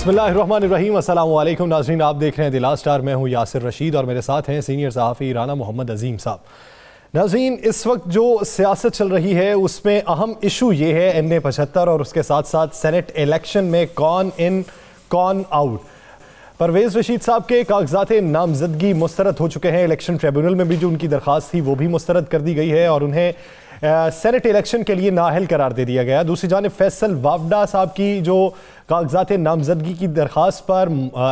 बिस्मिल्लाहिर्रहमानिर्रहीम। अस्सलाम वालेकुम नाज़रीन, आप देख रहे हैं दिला स्टार। मैं हूं यासिर रशीद और मेरे साथ हैं सीनियर सहाफ़ी राना मोहम्मद अजीम साहब। नाज़रीन, इस वक्त जो सियासत चल रही है उसमें अहम इशू ये है NA-75 और उसके साथ साथ सेनेट इलेक्शन में कौन इन कौन आउट। परवेज़ रशीद साहब के कागजात नामजदगी मुस्तरद हो चुके हैं। इलेक्शन ट्रिब्यूनल में भी जो उनकी दरख्वास्त थी वो भी मुस्तरद कर दी गई है और उन्हें सेनेट इलेक्शन के लिए नाअहल करार दे दिया गया। दूसरी जानिब फैसल वावडा साहब की जो कागजात नामजदगी की दरख्वास्त पर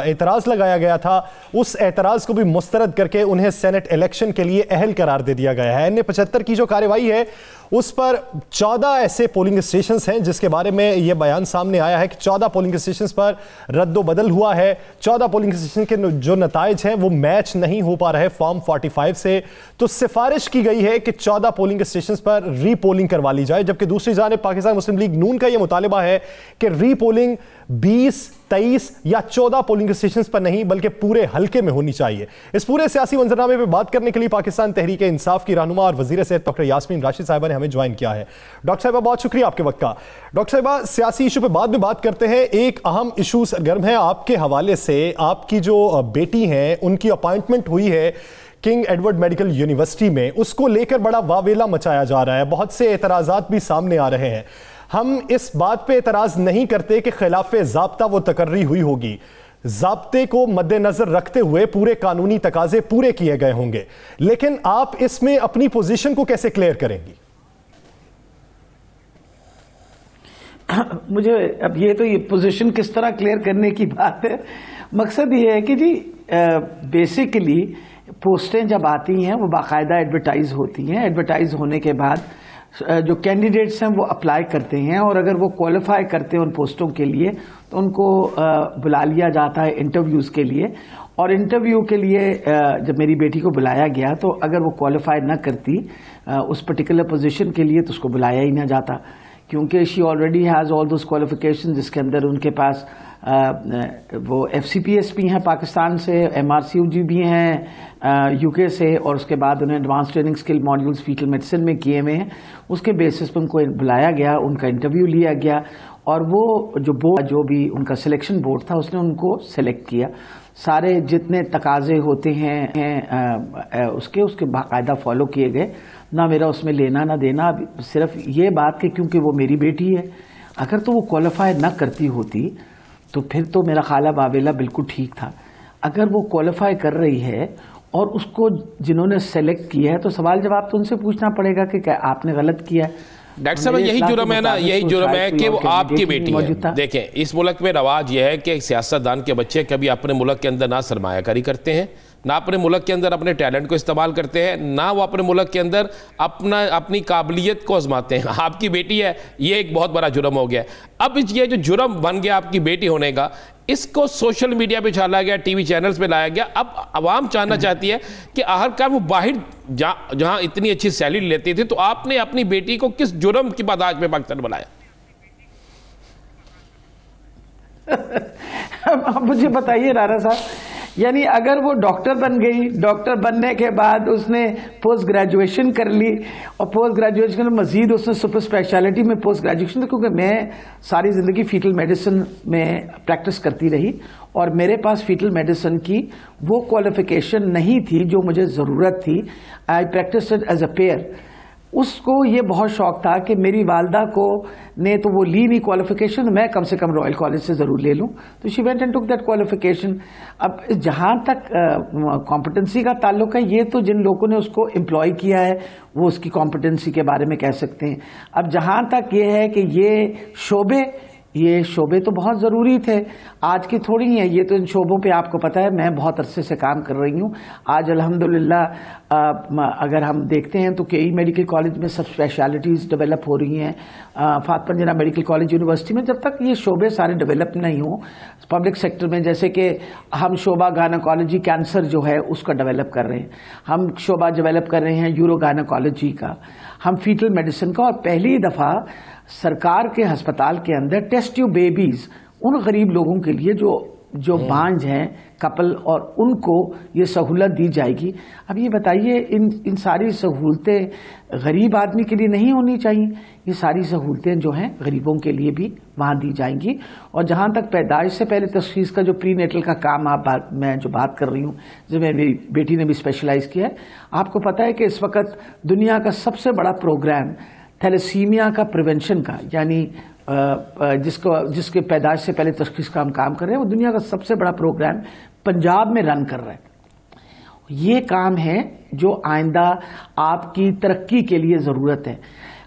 एतराज़ लगाया गया था, उस एतराज़ को भी मुस्तरद करके उन्हें सेनेट इलेक्शन के लिए अहल करार दे दिया गया है। NA-75 की जो कार्रवाई है उस पर 14 ऐसे पोलिंग स्टेशंस हैं जिसके बारे में यह बयान सामने आया है कि 14 पोलिंग स्टेशंस पर रद्दोबदल हुआ है। 14 पोलिंग स्टेशन के जो नताइज हैं वो मैच नहीं हो पा रहे फॉर्म 45 से, तो सिफारिश की गई है कि 14 पोलिंग स्टेशंस पर रीपोलिंग करवा ली जाए। जबकि दूसरी जानिब पाकिस्तान मुस्लिम लीग नून का यह मुतालिबा है कि रीपोलिंग 20, 23 या 14 पोलिंग स्टेशंस पर नहीं बल्कि पूरे हल्के में होनी चाहिए। इस पूरे सियासी मंजरनामे पर बात करने के लिए पाकिस्तान तहरीक इंसाफ की रहनुमा और वजीर सेहत डॉक्टर यास्मीन राशिद साहिबा ने हमें ज्वाइन किया है। डॉक्टर साहिबा, बहुत शुक्रिया आपके वक्त का। डॉक्टर साहिबा, सियासी इशू पे बाद में बात करते हैं। एक अहम इशू सरगर्म है आपके हवाले से। आपकी जो बेटी हैं उनकी अपॉइंटमेंट हुई है किंग एडवर्ड मेडिकल यूनिवर्सिटी में, उसको लेकर बड़ा वावेला मचाया जा रहा है। बहुत से एतराज़ात भी सामने आ रहे हैं। हम इस बात पे एतराज़ नहीं करते कि खिलाफ ज़ाब्ता वो तकर्री हुई होगी। ज़ाब्ते को मद्देनजर रखते हुए पूरे कानूनी तकाजे पूरे किए गए होंगे, लेकिन आप इसमें अपनी पोजीशन को कैसे क्लियर करेंगी? मुझे अब ये पोजीशन किस तरह क्लियर करने की बात है। मकसद ये है कि जी बेसिकली पोस्टें जब आती हैं वो बाकायदा एडवर्टाइज होती हैं। एडवर्टाइज होने के बाद जो कैंडिडेट्स हैं वो अप्लाई करते हैं और अगर वो क्वालिफाई करते हैं उन पोस्टों के लिए तो उनको बुला लिया जाता है इंटरव्यूज़ के लिए। और इंटरव्यू के लिए जब मेरी बेटी को बुलाया गया तो अगर वो क्वालिफाई ना करती उस पर्टिकुलर पोजीशन के लिए तो उसको बुलाया ही ना जाता, क्योंकि she already has all those qualification, जिसके अंदर उनके पास वो FCPS भी हैं पाकिस्तान से, MRCUG भी हैं UK से, और उसके बाद उन्हें advance training skill modules fetal medicine में किए हुए हैं। उसके बेसिस पर उनको बुलाया गया, उनका इंटरव्यू लिया गया और वो जो भी उनका सिलेक्शन बोर्ड था उसने उनको सेलेक्ट किया। सारे जितने तकाजे होते हैं उसके बाकायदा फॉलो किए गए। ना मेरा उसमें लेना ना देना, सिर्फ ये बात कि क्योंकि वो मेरी बेटी है, अगर तो वो क्वालिफाई ना करती होती तो फिर तो मेरा ख्याल वावेला बिल्कुल ठीक था। अगर वो क्वालिफाई कर रही है और उसको जिन्होंने सेलेक्ट किया है तो सवाल जवाब तो उनसे पूछना पड़ेगा कि क्या आपने गलत किया है। डॉक्टर साहब, यही जुर्म है ना, यही जुर्म है कि वो आपकी बेटी है। देखें, इस मुल्क में रवाज यह है कि सियासतदान के बच्चे कभी अपने मुल्क के अंदर ना सरमायाकारी करते हैं, ना अपने मुल्क के अंदर अपने टैलेंट को इस्तेमाल करते हैं, ना वो अपने मुल्क के अंदर अपनी काबिलियत को आजमाते हैं। आपकी बेटी है, ये एक बहुत बड़ा जुर्म हो गया। अब ये जो जुर्म बन गया आपकी बेटी होने का, इसको सोशल मीडिया पे डाला गया, TV चैनल्स पे लाया गया। अब आवाम जानना चाहती है कि आखिरकार वो बाहर जहां इतनी अच्छी सैलरी लेती थी, तो आपने अपनी बेटी को किस जुर्म की पादाश में पाकिस्तान बुलाया? मुझे बताइए राना साहब, यानी अगर वो डॉक्टर बन गई, डॉक्टर बनने के बाद उसने पोस्ट ग्रेजुएशन कर ली और पोस्ट ग्रेजुएशन में मजीद उसने सुपर स्पेशलिटी में पोस्ट ग्रेजुएशन, क्योंकि मैं सारी ज़िंदगी फीटल मेडिसिन में प्रैक्टिस करती रही और मेरे पास फीटल मेडिसिन की वो क्वालिफिकेशन नहीं थी जो मुझे ज़रूरत थी। आई प्रैक्टिस्ड एज अ पेयर। उसको ये बहुत शौक था कि मेरी वालदा को ने तो वो ली नहीं क्वालिफिकेशन, मैं कम से कम रॉयल कॉलेज से ज़रूर ले लूँ, तो she went and took that qualification. अब जहाँ तक कॉम्पिटेंसी का ताल्लुक है, ये तो जिन लोगों ने उसको एम्प्लॉय किया है वो उसकी कॉम्पिटेंसी के बारे में कह सकते हैं। अब जहाँ तक ये है कि ये शोबे तो बहुत ज़रूरी थे, आज की थोड़ी ही है। ये तो इन शोबों पे आपको पता है मैं बहुत अरसे से काम कर रही हूँ। आज अल्हम्दुलिल्लाह अगर हम देखते हैं तो कई मेडिकल कॉलेज में सब स्पेशलिटीज़ डेवलप हो रही हैं। फातिमा जिन्ना मेडिकल कॉलेज यूनिवर्सिटी में जब तक ये शोबे सारे डेवलप नहीं हों पब्लिक सेक्टर में, जैसे कि हम शोबा गायनेकोलॉजी कैंसर जो है उसका डेवलप कर रहे हैं, हम शोबा डेवलप कर रहे हैं यूरो गायनेकोलॉजी का, हम फीटल मेडिसिन का, और पहली दफ़ा सरकार के हस्पताल के अंदर टेस्ट ट्यूब बेबीज़ उन गरीब लोगों के लिए जो जो बांझ हैं कपल, और उनको ये सहूलत दी जाएगी। अब ये बताइए, इन सारी सहूलतें गरीब आदमी के लिए नहीं होनी चाहिए? ये सारी सहूलतें जो हैं गरीबों के लिए भी वहाँ दी जाएंगी। और जहाँ तक पैदाइश से पहले तशख़ीस का जो प्रीनेटल का काम मैं जो बात कर रही हूँ, जिसमें मेरी बेटी ने भी स्पेशलाइज़ किया है, आपको पता है कि इस वक्त दुनिया का सबसे बड़ा प्रोग्राम थैलेसीमिया का प्रिवेंशन का, यानी जिसके पैदाइश से पहले तशख़ीस का हम काम कर रहे हैं, वो दुनिया का सबसे बड़ा प्रोग्राम पंजाब में रन कर रहा है। ये काम है जो आइंदा आपकी तरक्की के लिए ज़रूरत है।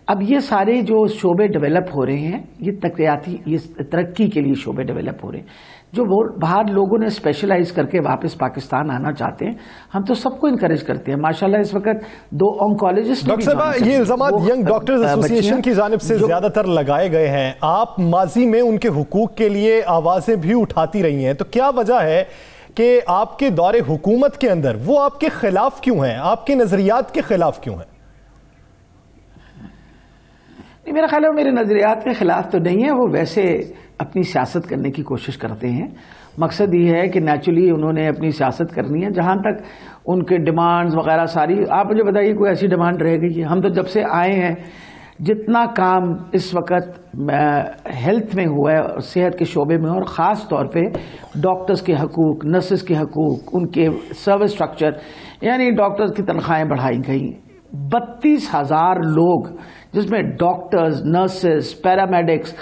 अब ये सारे जो शोबे डेवलप हो रहे हैं, ये तरक्की के लिए शोबे डेवलप हो रहे हैं। जो बाहर लोगों ने स्पेशलाइज करके वापस पाकिस्तान आना चाहते हैं, हम तो सबको इनकरेज करते हैं। माशाल्लाह इस वक्त 2 ऑन्कोलॉजिस्ट। डॉक्टर साहब, ये इल्जामात यंग डॉक्टर्स एसोसिएशन की जानिब से ज्यादातर लगाए गए हैं। आप माजी में उनके हुकूक के लिए आवाजें भी उठाती रही हैं, तो क्या वजह है कि आपके दौरे हुकूमत के अंदर वो आपके खिलाफ क्यों हैं, आपके नजरियात के खिलाफ क्यों हैं? मेरा ख्याल है मेरे नजरियात के खिलाफ तो नहीं है, वो वैसे अपनी सियासत करने की कोशिश करते हैं। मकसद ये है कि नेचुरली उन्होंने अपनी सियासत करनी है। जहाँ तक उनके डिमांड्स वगैरह सारी, आप मुझे बताइए कोई ऐसी डिमांड रह गई है? हम तो जब से आए हैं, जितना काम इस वक्त हेल्थ में हुआ है, सेहत के शोबे में, और ख़ास तौर पे डॉक्टर्स के हकूक़, नर्सेस के हकूक़, उनके सर्विस स्ट्रक्चर, यानी डॉक्टर्स की तनख्वाहें बढ़ाई गई। 32,000 लोग, जिसमें डॉक्टर्स, नर्सेस, पैरामेडिक्स,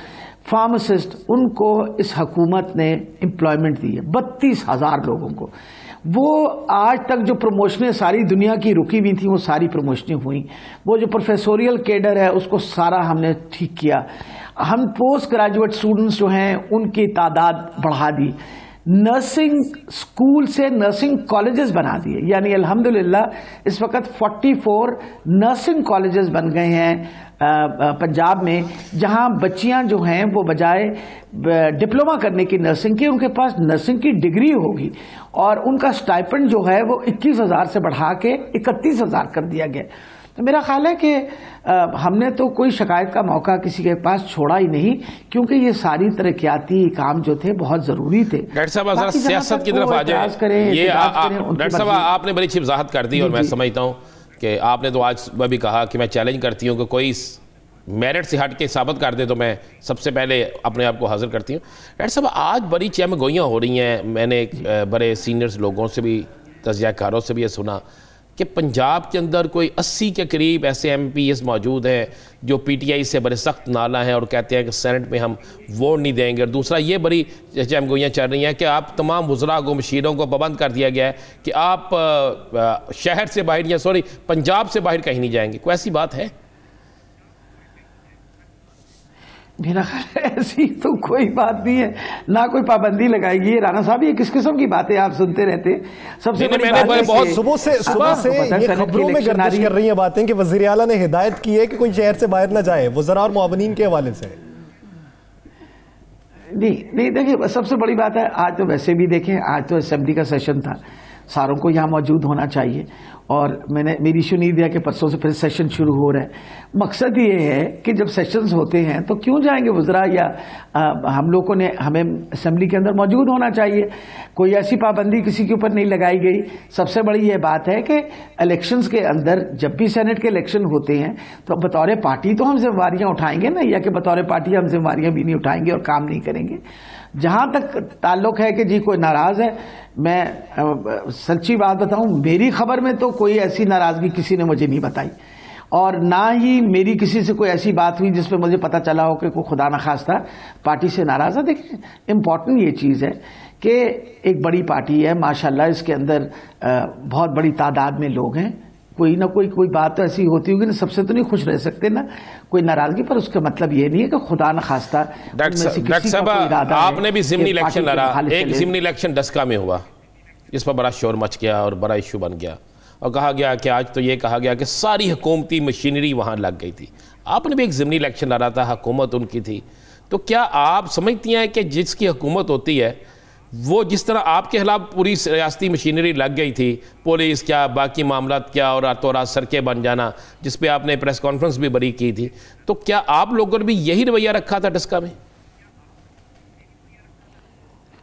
फार्मासिस्ट, उनको इस हुकूमत ने एम्प्लॉयमेंट दी है, 32,000 लोगों को। वो आज तक जो प्रमोशनें सारी दुनिया की रुकी हुई थी, वो सारी प्रमोशनें हुई। वो जो प्रोफेसोरियल केडर है, उसको सारा हमने ठीक किया। हम पोस्ट ग्रेजुएट स्टूडेंट्स जो हैं, उनकी तादाद बढ़ा दी। नर्सिंग स्कूल से नर्सिंग कॉलेजेस बना दिए, यानी अल्हम्दुलिल्लाह इस वक्त 44 नर्सिंग कॉलेजेस बन गए हैं पंजाब में, जहां बच्चियां जो हैं वो बजाय डिप्लोमा करने की नर्सिंग की, उनके पास नर्सिंग की डिग्री होगी। और उनका स्टाइपेंड जो है वो 21,000 से बढ़ा के 31,000 कर दिया गया। तो मेरा ख्याल है कि हमने तो कोई शिकायत का मौका किसी के पास छोड़ा ही नहीं, क्योंकि ये सारी तरक्याती काम जो थे बहुत ज़रूरी थे। डॉक्टर साहब, सियासत की तरफ आ जाए, ये डॉक्टर साहब आपने बड़ी अच्छी वजाहत कर दी, और मैं समझता हूँ कि आपने तो आज मैं भी कहा कि मैं चैलेंज करती हूँ कि कोई मेरिट से हट के साबित कर दे तो मैं सबसे पहले अपने आप को हाजिर करती हूँ। डॉक्टर साहब, आज बड़ी चहमगोइयाँ हो रही हैं। मैंने बड़े सीनियर्स लोगों से भी, तजज़ियाकारों से भी ये सुना कि पंजाब के अंदर कोई 80 के करीब ऐसे MPs मौजूद हैं जो PTI से बड़े सख्त नाला हैं और कहते हैं कि सेनेट में हम वोट नहीं देंगे। और दूसरा ये बड़ी चहमगोइयाँ चल रही हैं कि आप तमाम वज़रा को, मशीरों को पाबंद कर दिया गया है कि आप शहर से बाहर, या सॉरी पंजाब से बाहर कहीं नहीं जाएंगे। कोई ऐसी बात है? मेरा ख्याल ऐसी तो कोई बात नहीं है, ना कोई पाबंदी लगाएगी। राणा साहब, ये किस किस्म की बातें आप सुनते रहते हैं? सबसे बड़ी बात है, बहुत सुबह से ये खबरों में गर्दिश कर रही हैं बातें कि वज़ीर आला ने हिदायत की है कि कोई शहर से बाहर ना जाए, वज़रा और मुआवनीन के हवाले से। नहीं देखिए, सबसे बड़ी बात है, आज तो वैसे भी देखें, आज तो असेंबली का सेशन था, सारों को यहाँ मौजूद होना चाहिए। और मेरी इशू नहीं दिया कि परसों से फिर सेशन शुरू हो रहा है। मकसद ये है कि जब सेशंस होते हैं तो क्यों जाएंगे वज़रा, या हम लोगों ने, हमें असेंबली के अंदर मौजूद होना चाहिए। कोई ऐसी पाबंदी किसी के ऊपर नहीं लगाई गई। सबसे बड़ी ये बात है कि इलेक्शंस के अंदर, जब भी सेनेट के इलेक्शन होते हैं, तो बतौर पार्टी तो हम जिम्मेवारियाँ उठाएंगे ना, या कि बतौर पार्टी हम जिम्मेवारियाँ भी नहीं उठाएंगे और काम नहीं करेंगे। जहाँ तक ताल्लुक है कि जी कोई नाराज़ है, मैं सच्ची बात बताऊं, मेरी खबर में तो कोई ऐसी नाराज़गी किसी ने मुझे नहीं बताई, और ना ही मेरी किसी से कोई ऐसी बात हुई जिसपे मुझे पता चला हो कि कोई खुदा न खास्ता पार्टी से नाराज़ है। देखिए, इम्पॉर्टेंट ये चीज़ है कि एक बड़ी पार्टी है माशाल्लाह, इसके अंदर बहुत बड़ी तादाद में लोग हैं। कोई ना कोई बात तो ऐसी होती होगी ना, सबसे तो नहीं खुश रह सकते ना कोई नाराजगी, पर उसका मतलब ये नहीं है कि खुदा न खास्ता। डॉक्टर साहब, आपने भी ज़िमनी इलेक्शन लड़ा, एक ज़िमनी इलेक्शन डस्का में हुआ, जिस पर बड़ा शोर मच गया और बड़ा इशू बन गया, और कहा गया कि आज तो ये कहा गया कि सारी हुकूमती मशीनरी वहाँ लग गई थी। आपने भी एक ज़िमनी इलेक्शन लड़ा था, हुकूमत उनकी थी, तो क्या आप समझती हैं कि जिसकी हुकूमत होती है वो, जिस तरह आपके खिलाफ पूरी रियासती मशीनरी लग गई थी, पुलिस क्या, बाकी मामला क्या, और रातों रात सड़कें बन जाना, जिस पे आपने प्रेस कॉन्फ्रेंस भी बड़ी की थी, तो क्या आप लोगों ने भी यही रवैया रखा था डस्का में?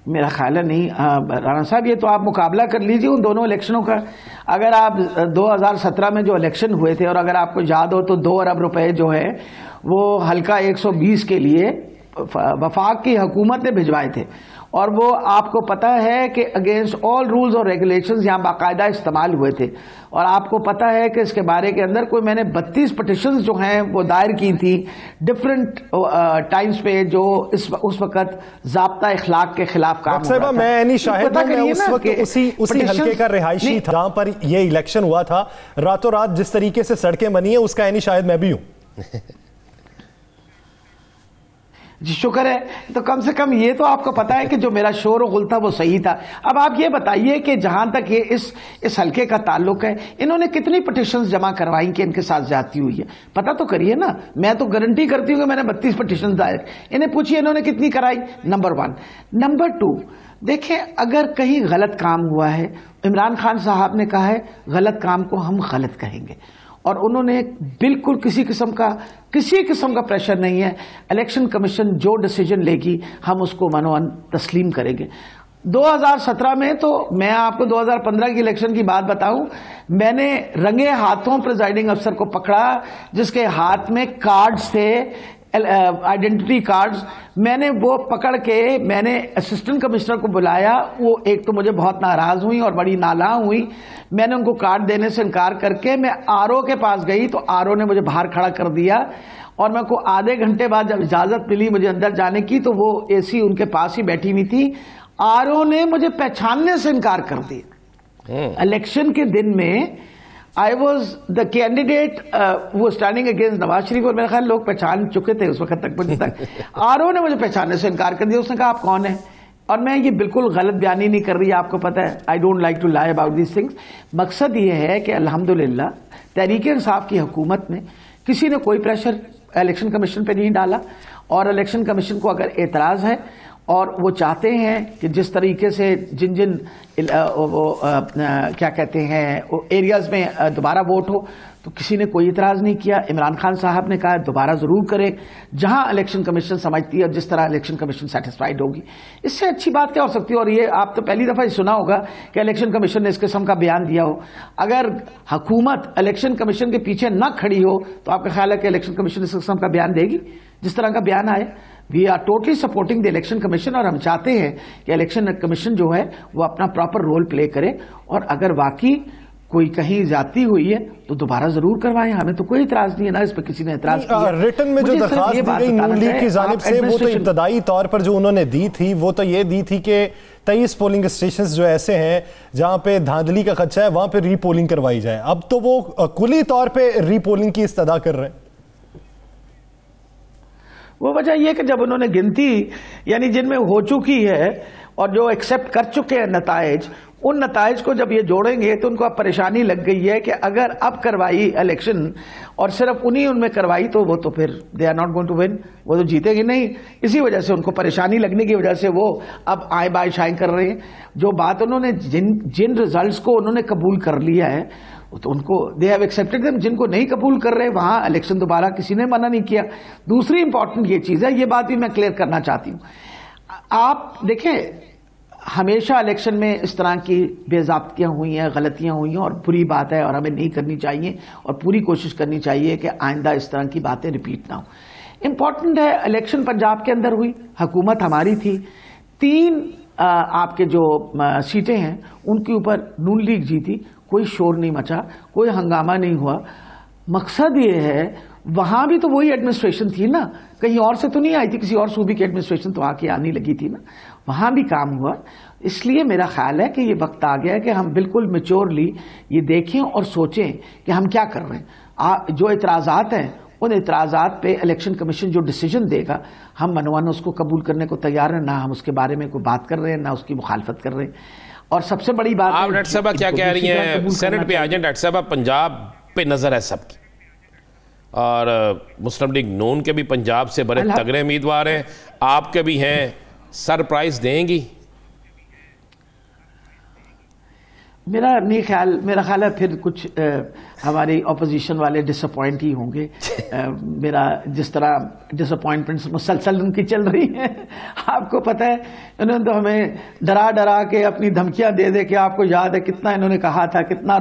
मेरा ख्याल है नहीं। राणा साहब, ये तो आप मुकाबला कर लीजिए उन दोनों इलेक्शनों का। अगर आप 2017 में जो इलेक्शन हुए थे, और अगर आपको याद हो तो 2 अरब रुपए जो है वो हल्का 120 के लिए वफाक की हुकूमत ने भिजवाए थे, और वो आपको पता है कि अगेंस्ट ऑल रूल्स और रेगुलेशंस यहाँ बाकायदा इस्तेमाल हुए थे। और आपको पता है कि इसके बारे के अंदर कोई मैंने 32 पिटिशंस जो हैं वो दायर की थी डिफरेंट टाइम्स पे, जो उस वक्त ज़ाब्ता इखलाक के खिलाफ काम हो रहा था। मैं नहीं शायद उस वक्त उसी हल्के का रिहायशी था जहां पर ये इलेक्शन हुआ था। रातों रात जिस तरीके से सड़कें बनी है उसका यानी शायद मैं भी हूं। जी शुक्र है। तो कम से कम ये तो आपको पता है कि जो मेरा शोर गुल था वो सही था। अब आप ये बताइए कि जहां तक ये इस हल्के का ताल्लुक है, इन्होंने कितनी पिटिशंस जमा करवाई कि इनके साथ ज्यादती हुई है? पता तो करिए ना। मैं तो गारंटी करती हूं कि मैंने 32 पिटिशन दायर, इन्हें पूछिए इन्होंने कितनी कराई। नंबर 1। नंबर 2, देखें अगर कहीं गलत काम हुआ है, इमरान खान साहब ने कहा है गलत काम को हम गलत कहेंगे, और उन्होंने बिल्कुल किसी किस्म का प्रेशर नहीं है। इलेक्शन कमीशन जो डिसीजन लेगी हम उसको मनोअन तस्लीम करेंगे। 2017 में तो मैं आपको 2015 की इलेक्शन की बात बताऊं, मैंने रंगे हाथों प्रिजाइडिंग अफसर को पकड़ा जिसके हाथ में कार्ड्स थे, आइडेंटिटी कार्ड्स। मैंने वो पकड़ के मैंने असिस्टेंट कमिश्नर को बुलाया। वो एक तो मुझे बहुत नाराज हुई और बड़ी नालां हुई। मैंने उनको कार्ड देने से इनकार करके मैं आरओ के पास गई तो आरओ ने मुझे बाहर खड़ा कर दिया, और मेरे को आधे घंटे बाद जब इजाजत मिली मुझे अंदर जाने की तो वो एसी उनके पास ही बैठी हुई थी। आरओ ने मुझे पहचानने से इनकार कर दिया। इलेक्शन के दिन में आई वॉज द कैंडिडेट वो स्टैंडिंग अगेंस्ट नवाज शरीफ, और मेरे ख्याल लोग पहचान चुके थे उस वक्त तक मुझे तक। आरओ ने मुझे पहचानने से इनकार कर दिया। उसने कहा आप कौन है? और मैं ये बिल्कुल गलत बयानी नहीं कर रही, आपको पता है I don't like to lie about these things. मकसद ये है कि अल्हम्दुलिल्लाह तहरीक इंसाफ की हुकूमत में किसी ने कोई प्रेशर इलेक्शन कमीशन पे नहीं डाला, और इलेक्शन कमीशन को अगर एतराज है और वो चाहते हैं कि जिस तरीके से जिन क्या कहते हैं एरियाज में दोबारा वोट हो, तो किसी ने कोई इतराज नहीं किया। इमरान खान साहब ने कहा दोबारा जरूर करें जहां इलेक्शन कमीशन समझती है और जिस तरह इलेक्शन कमीशन सेटिस्फाइड होगी। इससे अच्छी बात क्या हो सकती है? और ये आप तो पहली दफा ही सुना होगा कि इलेक्शन कमीशन ने इस किस्म का बयान दिया हो। अगर हुकूमत इलेक्शन कमीशन के पीछे न खड़ी हो तो आपका ख्याल है कि इलेक्शन कमीशन इस किस्म का बयान देगी जिस तरह का बयान आए? We are totally supporting the election commission, और हम चाहते हैं कि इलेक्शन कमीशन जो है वो अपना प्रॉपर रोल प्ले करे, और अगर वाकई कोई कहीं जाती हुई है तो दोबारा जरूर करवाएं। हमें तो कोई इतराज नहीं है ना इस पर किसी ने इतराज किया। रिटर्न में जो दरखास्त दी गई नून लीग की जानिब से वो तो इब्तदाई तौर पर जो उन्होंने दी थी वो तो ये दी थी कि 23 पोलिंग स्टेशन जो ऐसे हैं जहां पे धांधली का खदशा है वहां पे रीपोलिंग करवाई जाए। अब तो वो कुली तौर पे रीपोलिंग की इस्तदा कर रहे हैं। वो वजह यह कि जब उन्होंने गिनती यानी जिनमें हो चुकी है और जो एक्सेप्ट कर चुके हैं नताइज, उन नताइज को जब ये जोड़ेंगे तो उनको अब परेशानी लग गई है कि अगर अब करवाई इलेक्शन और सिर्फ उनमें करवाई तो वो तो फिर they are not going to win, वो तो जीतेगी नहीं। इसी वजह से उनको परेशानी लगने की वजह से वो अब आए बाय शाएं कर रहे हैं। जो बात उन्होंने जिन रिजल्ट्स को उन्होंने कबूल कर लिया है तो उनको दे हैव एक्सेप्टेड देम। जिनको नहीं कबूल कर रहे वहां इलेक्शन दोबारा किसी ने मना नहीं किया। दूसरी इंपॉर्टेंट ये चीज है, ये बात भी मैं क्लियर करना चाहती हूं। आप देखें हमेशा इलेक्शन में इस तरह की बेज़ाब्तियां हुई हैं, गलतियां हुई हैं, और बुरी बात है और हमें नहीं करनी चाहिए और पूरी कोशिश करनी चाहिए कि आइंदा इस तरह की बातें रिपीट ना हो। इंपॉर्टेंट है इलेक्शन पंजाब के अंदर हुई, हुकूमत हमारी थी, 3 आपके जो सीटें हैं उनके ऊपर नून लीग जीती, कोई शोर नहीं मचा, कोई हंगामा नहीं हुआ। मकसद ये है वहां भी तो वही एडमिनिस्ट्रेशन थी ना, कहीं और से तो नहीं आई थी, किसी और सूबे की एडमिनिस्ट्रेशन तो आके आने लगी थी ना, वहां भी काम हुआ। इसलिए मेरा ख्याल है कि ये वक्त आ गया है कि हम बिल्कुल मैच्योरली ये देखें और सोचें कि हम क्या कर रहे हैं। जो इतराजात हैं उन इतराजात पे इलेक्शन कमीशन जो डिसीजन देगा हम मनवाना उसको कबूल करने को तैयार है, ना हम उसके बारे में कोई बात कर रहे हैं ना उसकी मुखालफत कर रहे हैं। और सबसे बड़ी बात आप डॉक्टर साहब क्या कह रही हैं, सेनेट पे आ जाए डॉक्टर साहब, पंजाब पे नजर है सबकी और मुस्लिम लीग नून के भी पंजाब से बड़े तगड़े उम्मीदवार हैं, आपके भी हैं, सरप्राइज देंगी? मेरा ख्याल है फिर कुछ हमारी ऑपोजिशन वाले डिसअपॉइंट ही होंगे। मेरा जिस तरह डिसअपॉइंटमेंट्स मुसलसल उनकी चल रही हैं, आपको पता है इन्होंने तो हमें डरा डरा के अपनी धमकियां दे दे के, आपको याद है कितना इन्होंने कहा था, कितना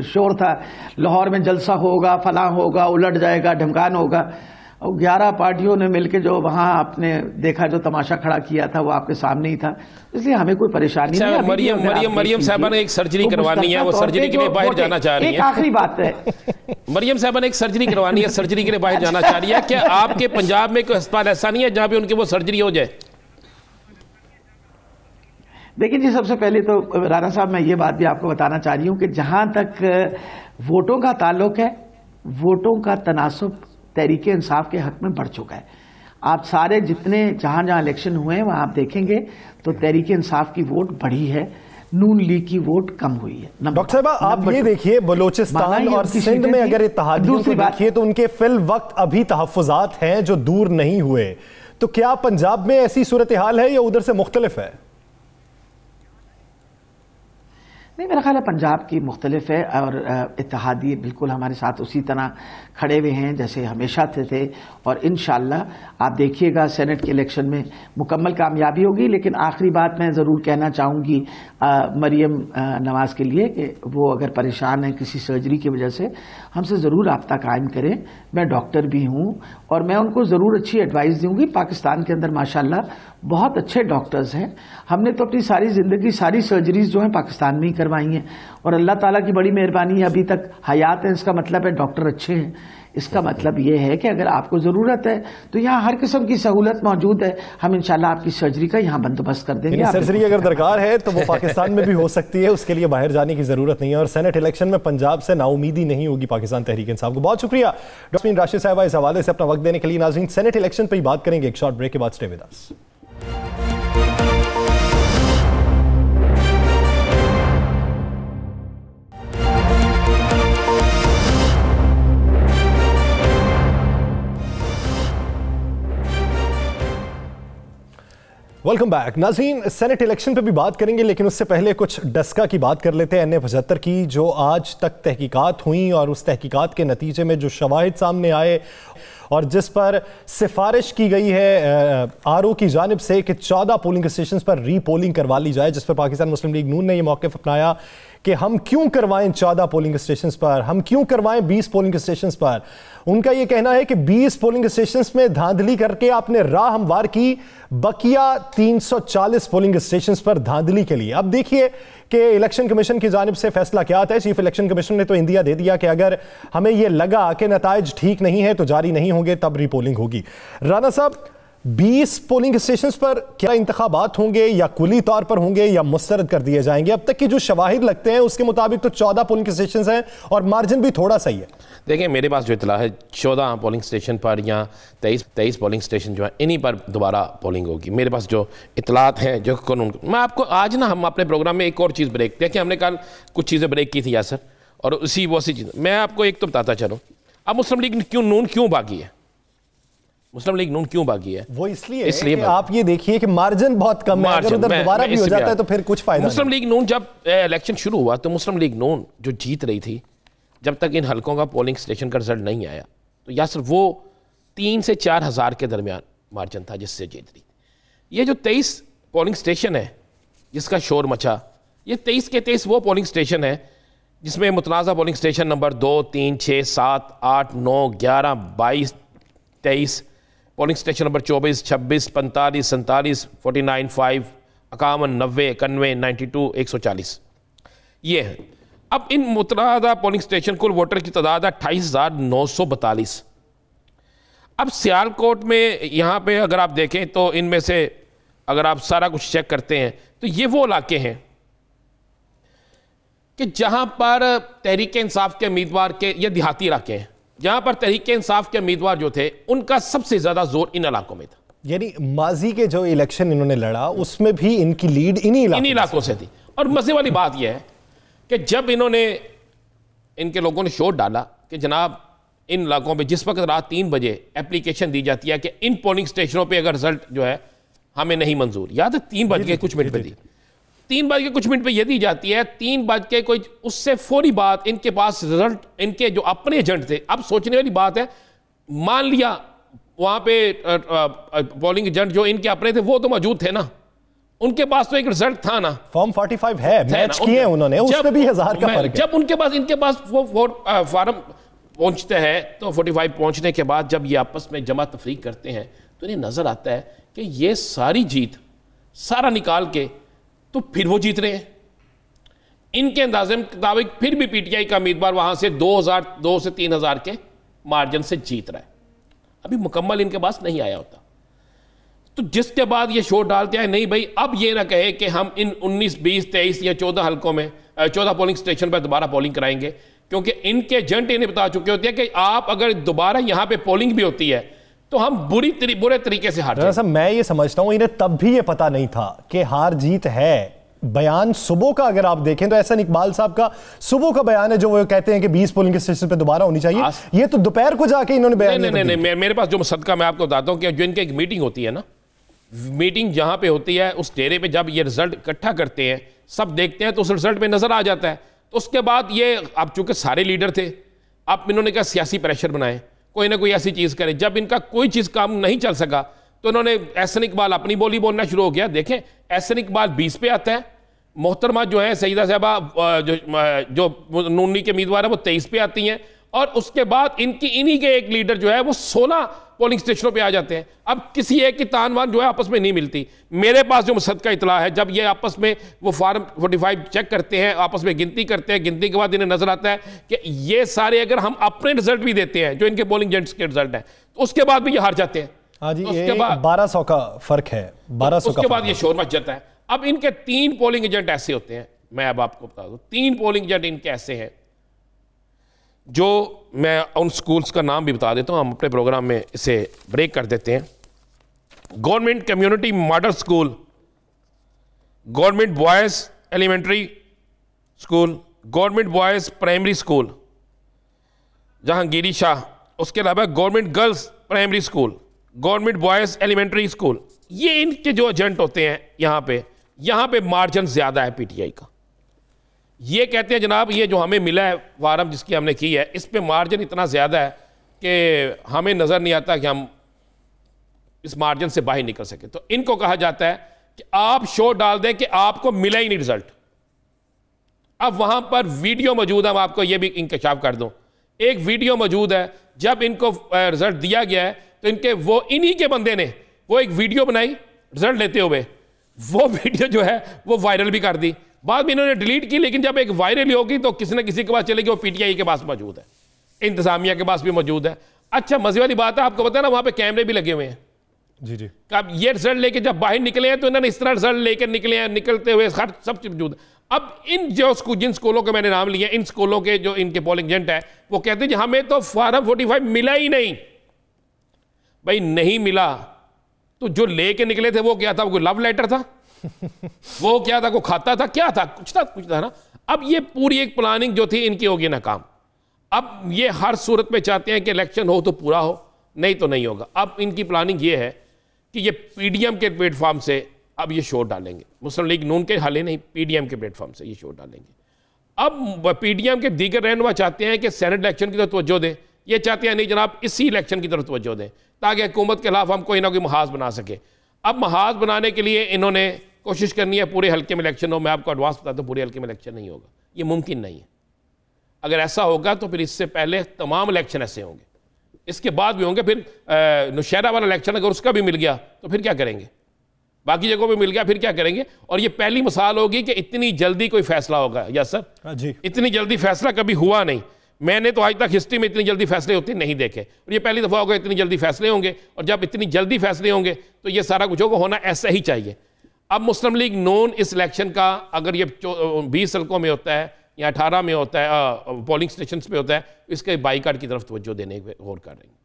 शोर था, लाहौर में जलसा होगा, फलां होगा, उलट जाएगा, ढमकान होगा। और 11 पार्टियों ने मिलकर जो वहां आपने देखा, जो तमाशा खड़ा किया था वो आपके सामने ही था, इसलिए हमें कोई परेशानी नहीं है। मरियम साहबा ने एक सर्जरी करवानी है, वो सर्जरी के लिए बाहर जाना चाह रही है। एक आखिरी बात है, मरियम साहबा ने एक सर्जरी करवानी है, सर्जरी के लिए बाहर जाना चाह रही है। क्या आपके पंजाब में कोई अस्पताल ऐसा नहीं है जहां पे उनकी वो सर्जरी हो जाए? देखिए जी, सबसे पहले तो राणा साहब मैं ये बात भी आपको बताना चाह रही हूं कि जहां तक वोटों का ताल्लुक है, वोटों का तनासुब तहरीके इंसाफ के हक में बढ़ चुका है। आप सारे जितने जहां जहां इलेक्शन हुए हैं वहां आप देखेंगे तो तहरीके इंसाफ की वोट बढ़ी है, नून लीग की वोट कम हुई है। डॉक्टर साहब, आप ये देखिए बलूचिस्तान और सिंध में अगर इत्तेहादियों को देखिए तो उनके फिल वक्त अभी तहफ्फुजात हैं जो दूर नहीं हुए, तो क्या पंजाब में ऐसी सूरत हाल है या उधर से मुख्तलिफ है? नहीं, मेरा ख्याल है पंजाब की मुख्तलिफ है और इत्तेहादी बिल्कुल हमारे साथ उसी तरह खड़े हुए हैं जैसे हमेशा थे। और इंशाअल्लाह आप देखिएगा सेनेट के इलेक्शन में मुकम्मल कामयाबी होगी। लेकिन आखिरी बात मैं ज़रूर कहना चाहूँगी मरियम नवाज़ के लिए कि वो अगर परेशान हैं किसी सर्जरी की वजह से, हमसे ज़रूर रब्ता कायम करें। मैं डॉक्टर भी हूँ और मैं उनको ज़रूर अच्छी एडवाइस दूँगी। पाकिस्तान के अंदर माशाल्लाह बहुत अच्छे डॉक्टर्स हैं। हमने तो अपनी सारी ज़िंदगी सारी सर्जरीज जो हैं पाकिस्तान में ही करवाई हैं और अल्लाह ताला की बड़ी मेहरबानी है अभी तक हयात है। इसका मतलब है डॉक्टर अच्छे हैं। इसका मतलब ये है कि अगर आपको ज़रूरत है तो यहाँ हर किस्म की सहूलत मौजूद है। हम इंशाल्लाह आपकी सर्जरी का यहाँ बंदोबस्त कर देंगे। सर्जरी अगर दरकार है तो वो पाकिस्तान में भी हो सकती है, उसके लिए बाहर जाने की जरूरत नहीं है। और सेनेट इलेक्शन में पंजाब से नाउमीदी नहीं होगी पाकिस्तान तहरीक इंसाफ को। बहुत शुक्रिया डॉक्टर राशिद साहबा इस हवाले से अपना वक्त देने के लिए। नाज़रीन, सेनेट इलेक्शन पर ही बात करेंगे एक शॉर्ट ब्रेक के बाद। Stay with us. Welcome back. नाज़रीन, सेनेट इलेक्शन पे भी बात करेंगे लेकिन उससे पहले कुछ डस्का की बात कर लेते हैं, NA-75 की, जो आज तक तहकीकात हुई और उस तहकीकात के नतीजे में जो शवाहिद सामने आए और जिस पर सिफारिश की गई है RO की जानिब से कि 14 पोलिंग स्टेशन पर रीपोलिंग करवा ली जाए, जिस पर पाकिस्तान मुस्लिम लीग नून ने यह मौक़िफ़ अपनाया कि हम क्यों करवाएं 14 पोलिंग स्टेशंस पर, हम क्यों करवाएं 20 पोलिंग स्टेशंस पर। उनका यह कहना है कि 20 पोलिंग स्टेशंस में धांधली करके आपने राह हमवार की बकिया 340 पोलिंग स्टेशंस पर धांधली के लिए। अब देखिए कि इलेक्शन कमीशन की जानिब से फैसला क्या आता है। चीफ इलेक्शन कमीशन ने तो इंदिया दे दिया कि अगर हमें यह लगा कि नताइज ठीक नहीं है तो जारी नहीं होंगे, तब रीपोलिंग होगी। राना साहब, 20 पोलिंग स्टेशंस पर क्या इंतखाबात होंगे या कुली तौर पर होंगे या मुस्तरद कर दिए जाएंगे? अब तक की जो शवाहिद लगते हैं उसके मुताबिक तो 14 पोलिंग स्टेशंस हैं और मार्जिन भी थोड़ा सही है। देखिए, मेरे पास जो इतला है 14 पोलिंग स्टेशन पर या 23 पोलिंग स्टेशन जो है इन्हीं पर दोबारा पोलिंग होगी। मेरे पास जो इतलात हैं जो कानून, मैं आपको आज ना हम अपने प्रोग्राम में एक और चीज़ ब्रेक, देखिए हमने कल कुछ चीज़ें ब्रेक की थी यासर, और उसी वो सी चीज़ मैं आपको एक तो बताता चलूँ। अब मुस्लिम लीग क्यों बागी है? मुस्लिम लीग नून क्यों बागी है? वो इसलिए कि आप ये देखिए कि मार्जिन बहुत कम है, अगर उधर दोबारा भी हो जाता है तो फिर कुछ फायदा नहीं। मुस्लिम लीग नून जब इलेक्शन शुरू हुआ तो मुस्लिम लीग नून जो जीत रही थी, जब तक इन हलकों का पोलिंग स्टेशन का रिजल्ट नहीं आया तो यासर वो 3 से 4 हज़ार के दरमियान मार्जिन था जिससे जीत रही। ये जो 23 पोलिंग स्टेशन है जिसका शोर मचा, ये 23 के 23 वो पोलिंग स्टेशन है जिसमें मुतनाज़ा polling station number 2, 3, 6, 7, 8, 9, 11, 22, 23, polling station number 24, 26, 45, 47, 49, 5, 51, 90, 91, 92, 140 ये है। अब इन मुतनाज़ा पोलिंग स्टेशन कुल वोटर की तादाद है 28,942। अब सियालकोट में यहाँ पे अगर आप देखें तो इनमें से अगर आप सारा कुछ चेक करते हैं तो ये वो इलाके हैं कि जहाँ पर तहरीक इंसाफ के उम्मीदवार के, ये देहाती इलाके हैं जहां पर तहरीक इंसाफ के उम्मीदवार जो थे उनका सबसे ज्यादा जोर इन इलाकों में था। यानी माजी के जो इलेक्शन इन्होंने लड़ा उसमें भी इनकी लीड इन्हीं इलाकों से थी। और मजे वाली बात यह है कि जब इन्होंने इनके लोगों ने शोर डाला कि जनाब इन इलाकों में जिस वक्त रात 3 बजे एप्लीकेशन दी जाती है कि इन पोलिंग स्टेशनों पर अगर रिजल्ट जो है हमें नहीं मंजूर, याद है 3 बज के कुछ मिनट पर दी, 3 बज के कुछ मिनट पे ये दी जाती है, 3 बज के कोई उससे फौरी बाद इनके पास रिजल्ट, इनके जो अपने एजेंट थे। अब सोचने वाली बात है, मान लिया वहां पे पोलिंग एजेंट जो इनके अपने थे वो तो मौजूद थे ना, उनके पास तो एक रिजल्ट था ना, फॉर्म 45 है, मैच किए उन्होंने, उसमें भी 1000 का फर्क है। जब उनके पास इनके पास वो फार्म पहुंचते हैं तो 45 पहुंचने के बाद जब ये आपस में जमा तफरीक करते हैं तो इन्हें नजर आता है कि ये सारी जीत सारा निकाल के तो फिर वो जीत रहे हैं। इनके अंदाजे मुताबिक फिर भी पीटीआई का उम्मीदवार वहां से 2 से 3000 के मार्जिन से जीत रहा है। अभी मुकम्मल इनके पास नहीं आया होता। तो जिसके बाद ये शोर डालते हैं, नहीं भाई अब ये ना कहे कि हम इन 19, 20, 23 या 14 हलकों में 14 पोलिंग स्टेशन पर दोबारा पोलिंग कराएंगे, क्योंकि इनके एजेंट इन्हें बता चुके होते हैं कि आप अगर दोबारा यहां पे पोलिंग भी होती है तो हम बुरे तरीके से हार जाएंगे। मैं ये समझता हूं इन्हें तब भी ये पता नहीं था कि हार जीत है। बयान सुबह का अगर आप देखें तो एहसन इकबाल साहब का सुबह का बयान है जो वो कहते हैं कि 20 पोलिंग स्टेशन पे दोबारा होनी चाहिए, ये तो दोपहर को जाके इन्होंने बयान नहीं, मेरे पास जो सदका मैं आपको बताता हूं कि जो इनकी एक मीटिंग होती है ना, मीटिंग जहां पे होती है उस डेरे पे जब ये रिजल्ट इकट्ठा करते हैं, सब देखते हैं तो उस रिजल्ट पे नजर आ जाता है। तो उसके बाद ये अब चूंकि सारे लीडर थे, अब इन्होंने कहा सियासी प्रेशर बनाए, कोई ना कोई ऐसी चीज करे। जब इनका कोई चीज काम नहीं चल सका तो इन्होंने एहसन इकबाल अपनी बोली बोलना शुरू हो गया। देखें एहसन इकबाल 20 पे आता है, मोहतरमा जो है सईदा साहबा जो नूनी के उम्मीदवार है वो 23 पे आती हैं, और उसके बाद इन्हीं के एक लीडर जो है वो 16 पोलिंग स्टेशनों पे आ जाते हैं। अब किसी एक की तानवान जो है आपस में नहीं मिलती। मेरे पास जो मुसद्दका इतला है, जब ये आपस में वो फार्म 45 चेक करते हैं, आपस में गिनती करते हैं, गिनती के बाद इन्हें नजर आता है कि ये सारे अगर हम अपने रिजल्ट भी देते हैं जो इनके पोलिंग एजेंट्स के रिजल्ट हैं तो उसके बाद भी ये हार जाते हैं। हाँ जी, उसके बाद 1200 का फर्क है, 1200 उसके बाद ये शोर मच जाता है। अब इनके 3 पोलिंग एजेंट ऐसे होते हैं, मैं अब आपको बता दूं 3 पोलिंग एजेंट इनके ऐसे हैं जो मैं उन स्कूल्स का नाम भी बता देता हूं, हम अपने प्रोग्राम में इसे ब्रेक कर देते हैं। Government community model school, government boys elementary school, government boys primary school Jahangiri Shah, उसके अलावा government girls primary school, government boys elementary school. ये इनके जो एजेंट होते हैं यहां पे मार्जिन ज्यादा है पीटीआई का। ये कहते हैं जनाब ये जो हमें मिला है फार्म जिसकी हमने की है, इस पे मार्जिन इतना ज़्यादा है कि हमें नज़र नहीं आता कि हम इस मार्जिन से बाहर निकल सके। तो इनको कहा जाता है कि आप शो डाल दें कि आपको मिला ही नहीं रिजल्ट। अब वहां पर वीडियो मौजूद है, मैं आपको ये भी इंकशाफ कर दूं, एक वीडियो मौजूद है जब इनको रिजल्ट दिया गया है तो इनके वो इन्हीं के बंदे ने वो एक वीडियो बनाई रिजल्ट लेते हुए, वो वीडियो जो है वो वायरल भी कर दी, बाद में इन्होंने डिलीट की, लेकिन जब एक वायरल होगी तो किसी न किसी के पास चलेगी, वो पीटीआई के पास मौजूद है, इंतजामिया के पास भी मौजूद है। अच्छा मजे वाली बात है, आपको पता है ना वहां पे कैमरे भी लगे हुए हैं। जी जी। अब ये रिजल्ट लेके जब बाहर निकले हैं तो इन्होंने इस तरह रिजल्ट लेकर निकले हैं, निकलते हुए हर सब चीज मौजूद है। अब इन जिन स्कूलों के मैंने नाम लिए, इन स्कूलों के जो इनके पोलिंग एजेंट है वो कहते हैं हमें तो फार्म 45 मिला ही नहीं। भाई नहीं मिला तो जो लेके निकले थे वो क्या था? वो लव लेटर था वो क्या था? को खाता था? क्या था? कुछ था ना। अब ये पूरी एक प्लानिंग जो थी इनकी होगी नाकाम। अब ये हर सूरत में चाहते हैं कि इलेक्शन हो तो पूरा हो, नहीं तो नहीं होगा। अब इनकी प्लानिंग ये है कि ये पीडीएम के प्लेटफॉर्म से अब ये शोर डालेंगे, मुस्लिम लीग नून के हाले नहीं, पीडीएम के प्लेटफॉर्म से ये शोर डालेंगे। अब पीडीएम के दीगर रहनुमा चाहते हैं कि सेनेट इलेक्शन की तरफ तवज्जो दें, ये चाहते हैं नहीं जनाब इसी इलेक्शन की तरफ तवज्जो दें ताकि हुकूमत के खिलाफ हम कोई ना कोई महाज बना सके। अब महाज बनाने के लिए इन्होंने कोशिश करनी है पूरे हल्के में इलेक्शन हो। मैं आपको एडवांस बताता हूँ पूरे हल्के में इलेक्शन नहीं होगा, ये मुमकिन नहीं है। अगर ऐसा होगा तो फिर इससे पहले तमाम इलेक्शन ऐसे होंगे, इसके बाद भी होंगे। फिर नौशहरा वाला इलेक्शन अगर उसका भी मिल गया तो फिर क्या करेंगे? बाकी जगहों पे मिल गया फिर क्या करेंगे? और ये पहली मिसाल होगी कि इतनी जल्दी कोई फैसला होगा। यस सर जी, इतनी जल्दी फैसला कभी हुआ नहीं। मैंने तो आज तक हिस्ट्री में इतनी जल्दी फैसले होते नहीं देखे, और ये पहली दफा होगा इतनी जल्दी फैसले होंगे। और जब इतनी जल्दी फैसले होंगे तो ये सारा कुछ होगा, होना ऐसा ही चाहिए। अब मुस्लिम लीग नून इस इलेक्शन का अगर ये 20 हल्कों में होता है या 18 में होता है, पोलिंग स्टेशन पे होता है, इसके बाईकाट की तरफ तवज्जो देने की गौर कर रहे हैं।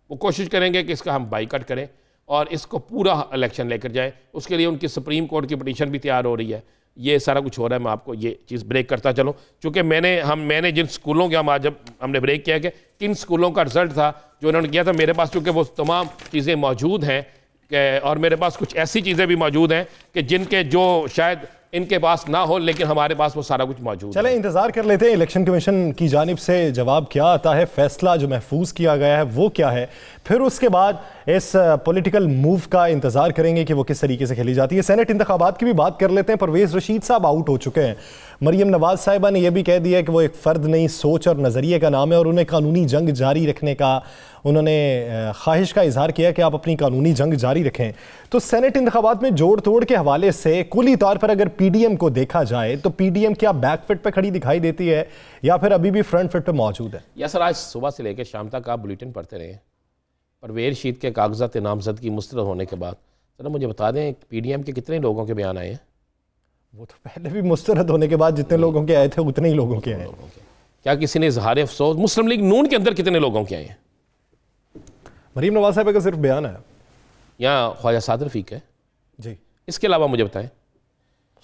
वो कोशिश करेंगे कि इसका हम बाईकाट करें और इसको पूरा इलेक्शन लेकर जाए। उसके लिए उनकी सुप्रीम कोर्ट की पिटीशन भी तैयार हो रही है। ये सारा कुछ हो रहा है। मैं आपको ये चीज़ ब्रेक करता चलूँ, चूँकि मैंने जिन स्कूलों के हम आज जब हमने ब्रेक किया कि किन स्कूलों का रिजल्ट था जो उन्होंने किया था, मेरे पास चूँकि वो तमाम चीज़ें मौजूद हैं और मेरे पास कुछ ऐसी चीज़ें भी मौजूद हैं कि जिनके जो शायद इनके पास ना हो, लेकिन हमारे पास वो सारा कुछ मौजूद है। चले इंतजार कर लेते हैं इलेक्शन कमीशन की जानिब से जवाब क्या आता है, फैसला जो महफूज किया गया है वो क्या है, फिर उसके बाद इस पॉलिटिकल मूव का इंतजार करेंगे कि वो किस तरीके से खेली जाती है। सेनेट इंतखाबात की भी बात कर लेते हैं। परवेज रशीद साहब आउट हो चुके हैं। मरियम नवाज साहिबा ने यह भी कह दिया कि वो एक फ़र्द नहीं, सोच और नज़रिए का नाम है, और उन्हें कानूनी जंग जारी रखने का उन्होंने ख्वाहिश का इजहार किया कि आप अपनी कानूनी जंग जारी रखें। तो सेनेट इंतखाबात में जोड़ तोड़ के हवाले से कुली तौर पर अगर पीडीएम को देखा जाए तो पीडीएम क्या बैकफिट पे खड़ी दिखाई देती है या फिर अभी भी फ्रंट फिट पे मौजूद है? या सर, आज सुबह से लेकर शाम तक आप बुलेटिन पढ़ते रहे, परवेज रशीद के कागजात नामजदगी मुस्तरद होने के बाद सर मुझे बता दें पीडीएम के कितने लोगों के बयान आए हैं? वो तो पहले भी मुस्तरद होने के बाद जितने लोगों के आए थे उतने ही लोगों के आए। क्या किसी ने इजहार अफसोस? मुस्लिम लीग नून के अंदर कितने लोगों के आए हैं? मरीम नवाज साहब का सिर्फ बयान है, यहाँ ख्वाजा साद रफीक है जी। इसके अलावा मुझे बताएं,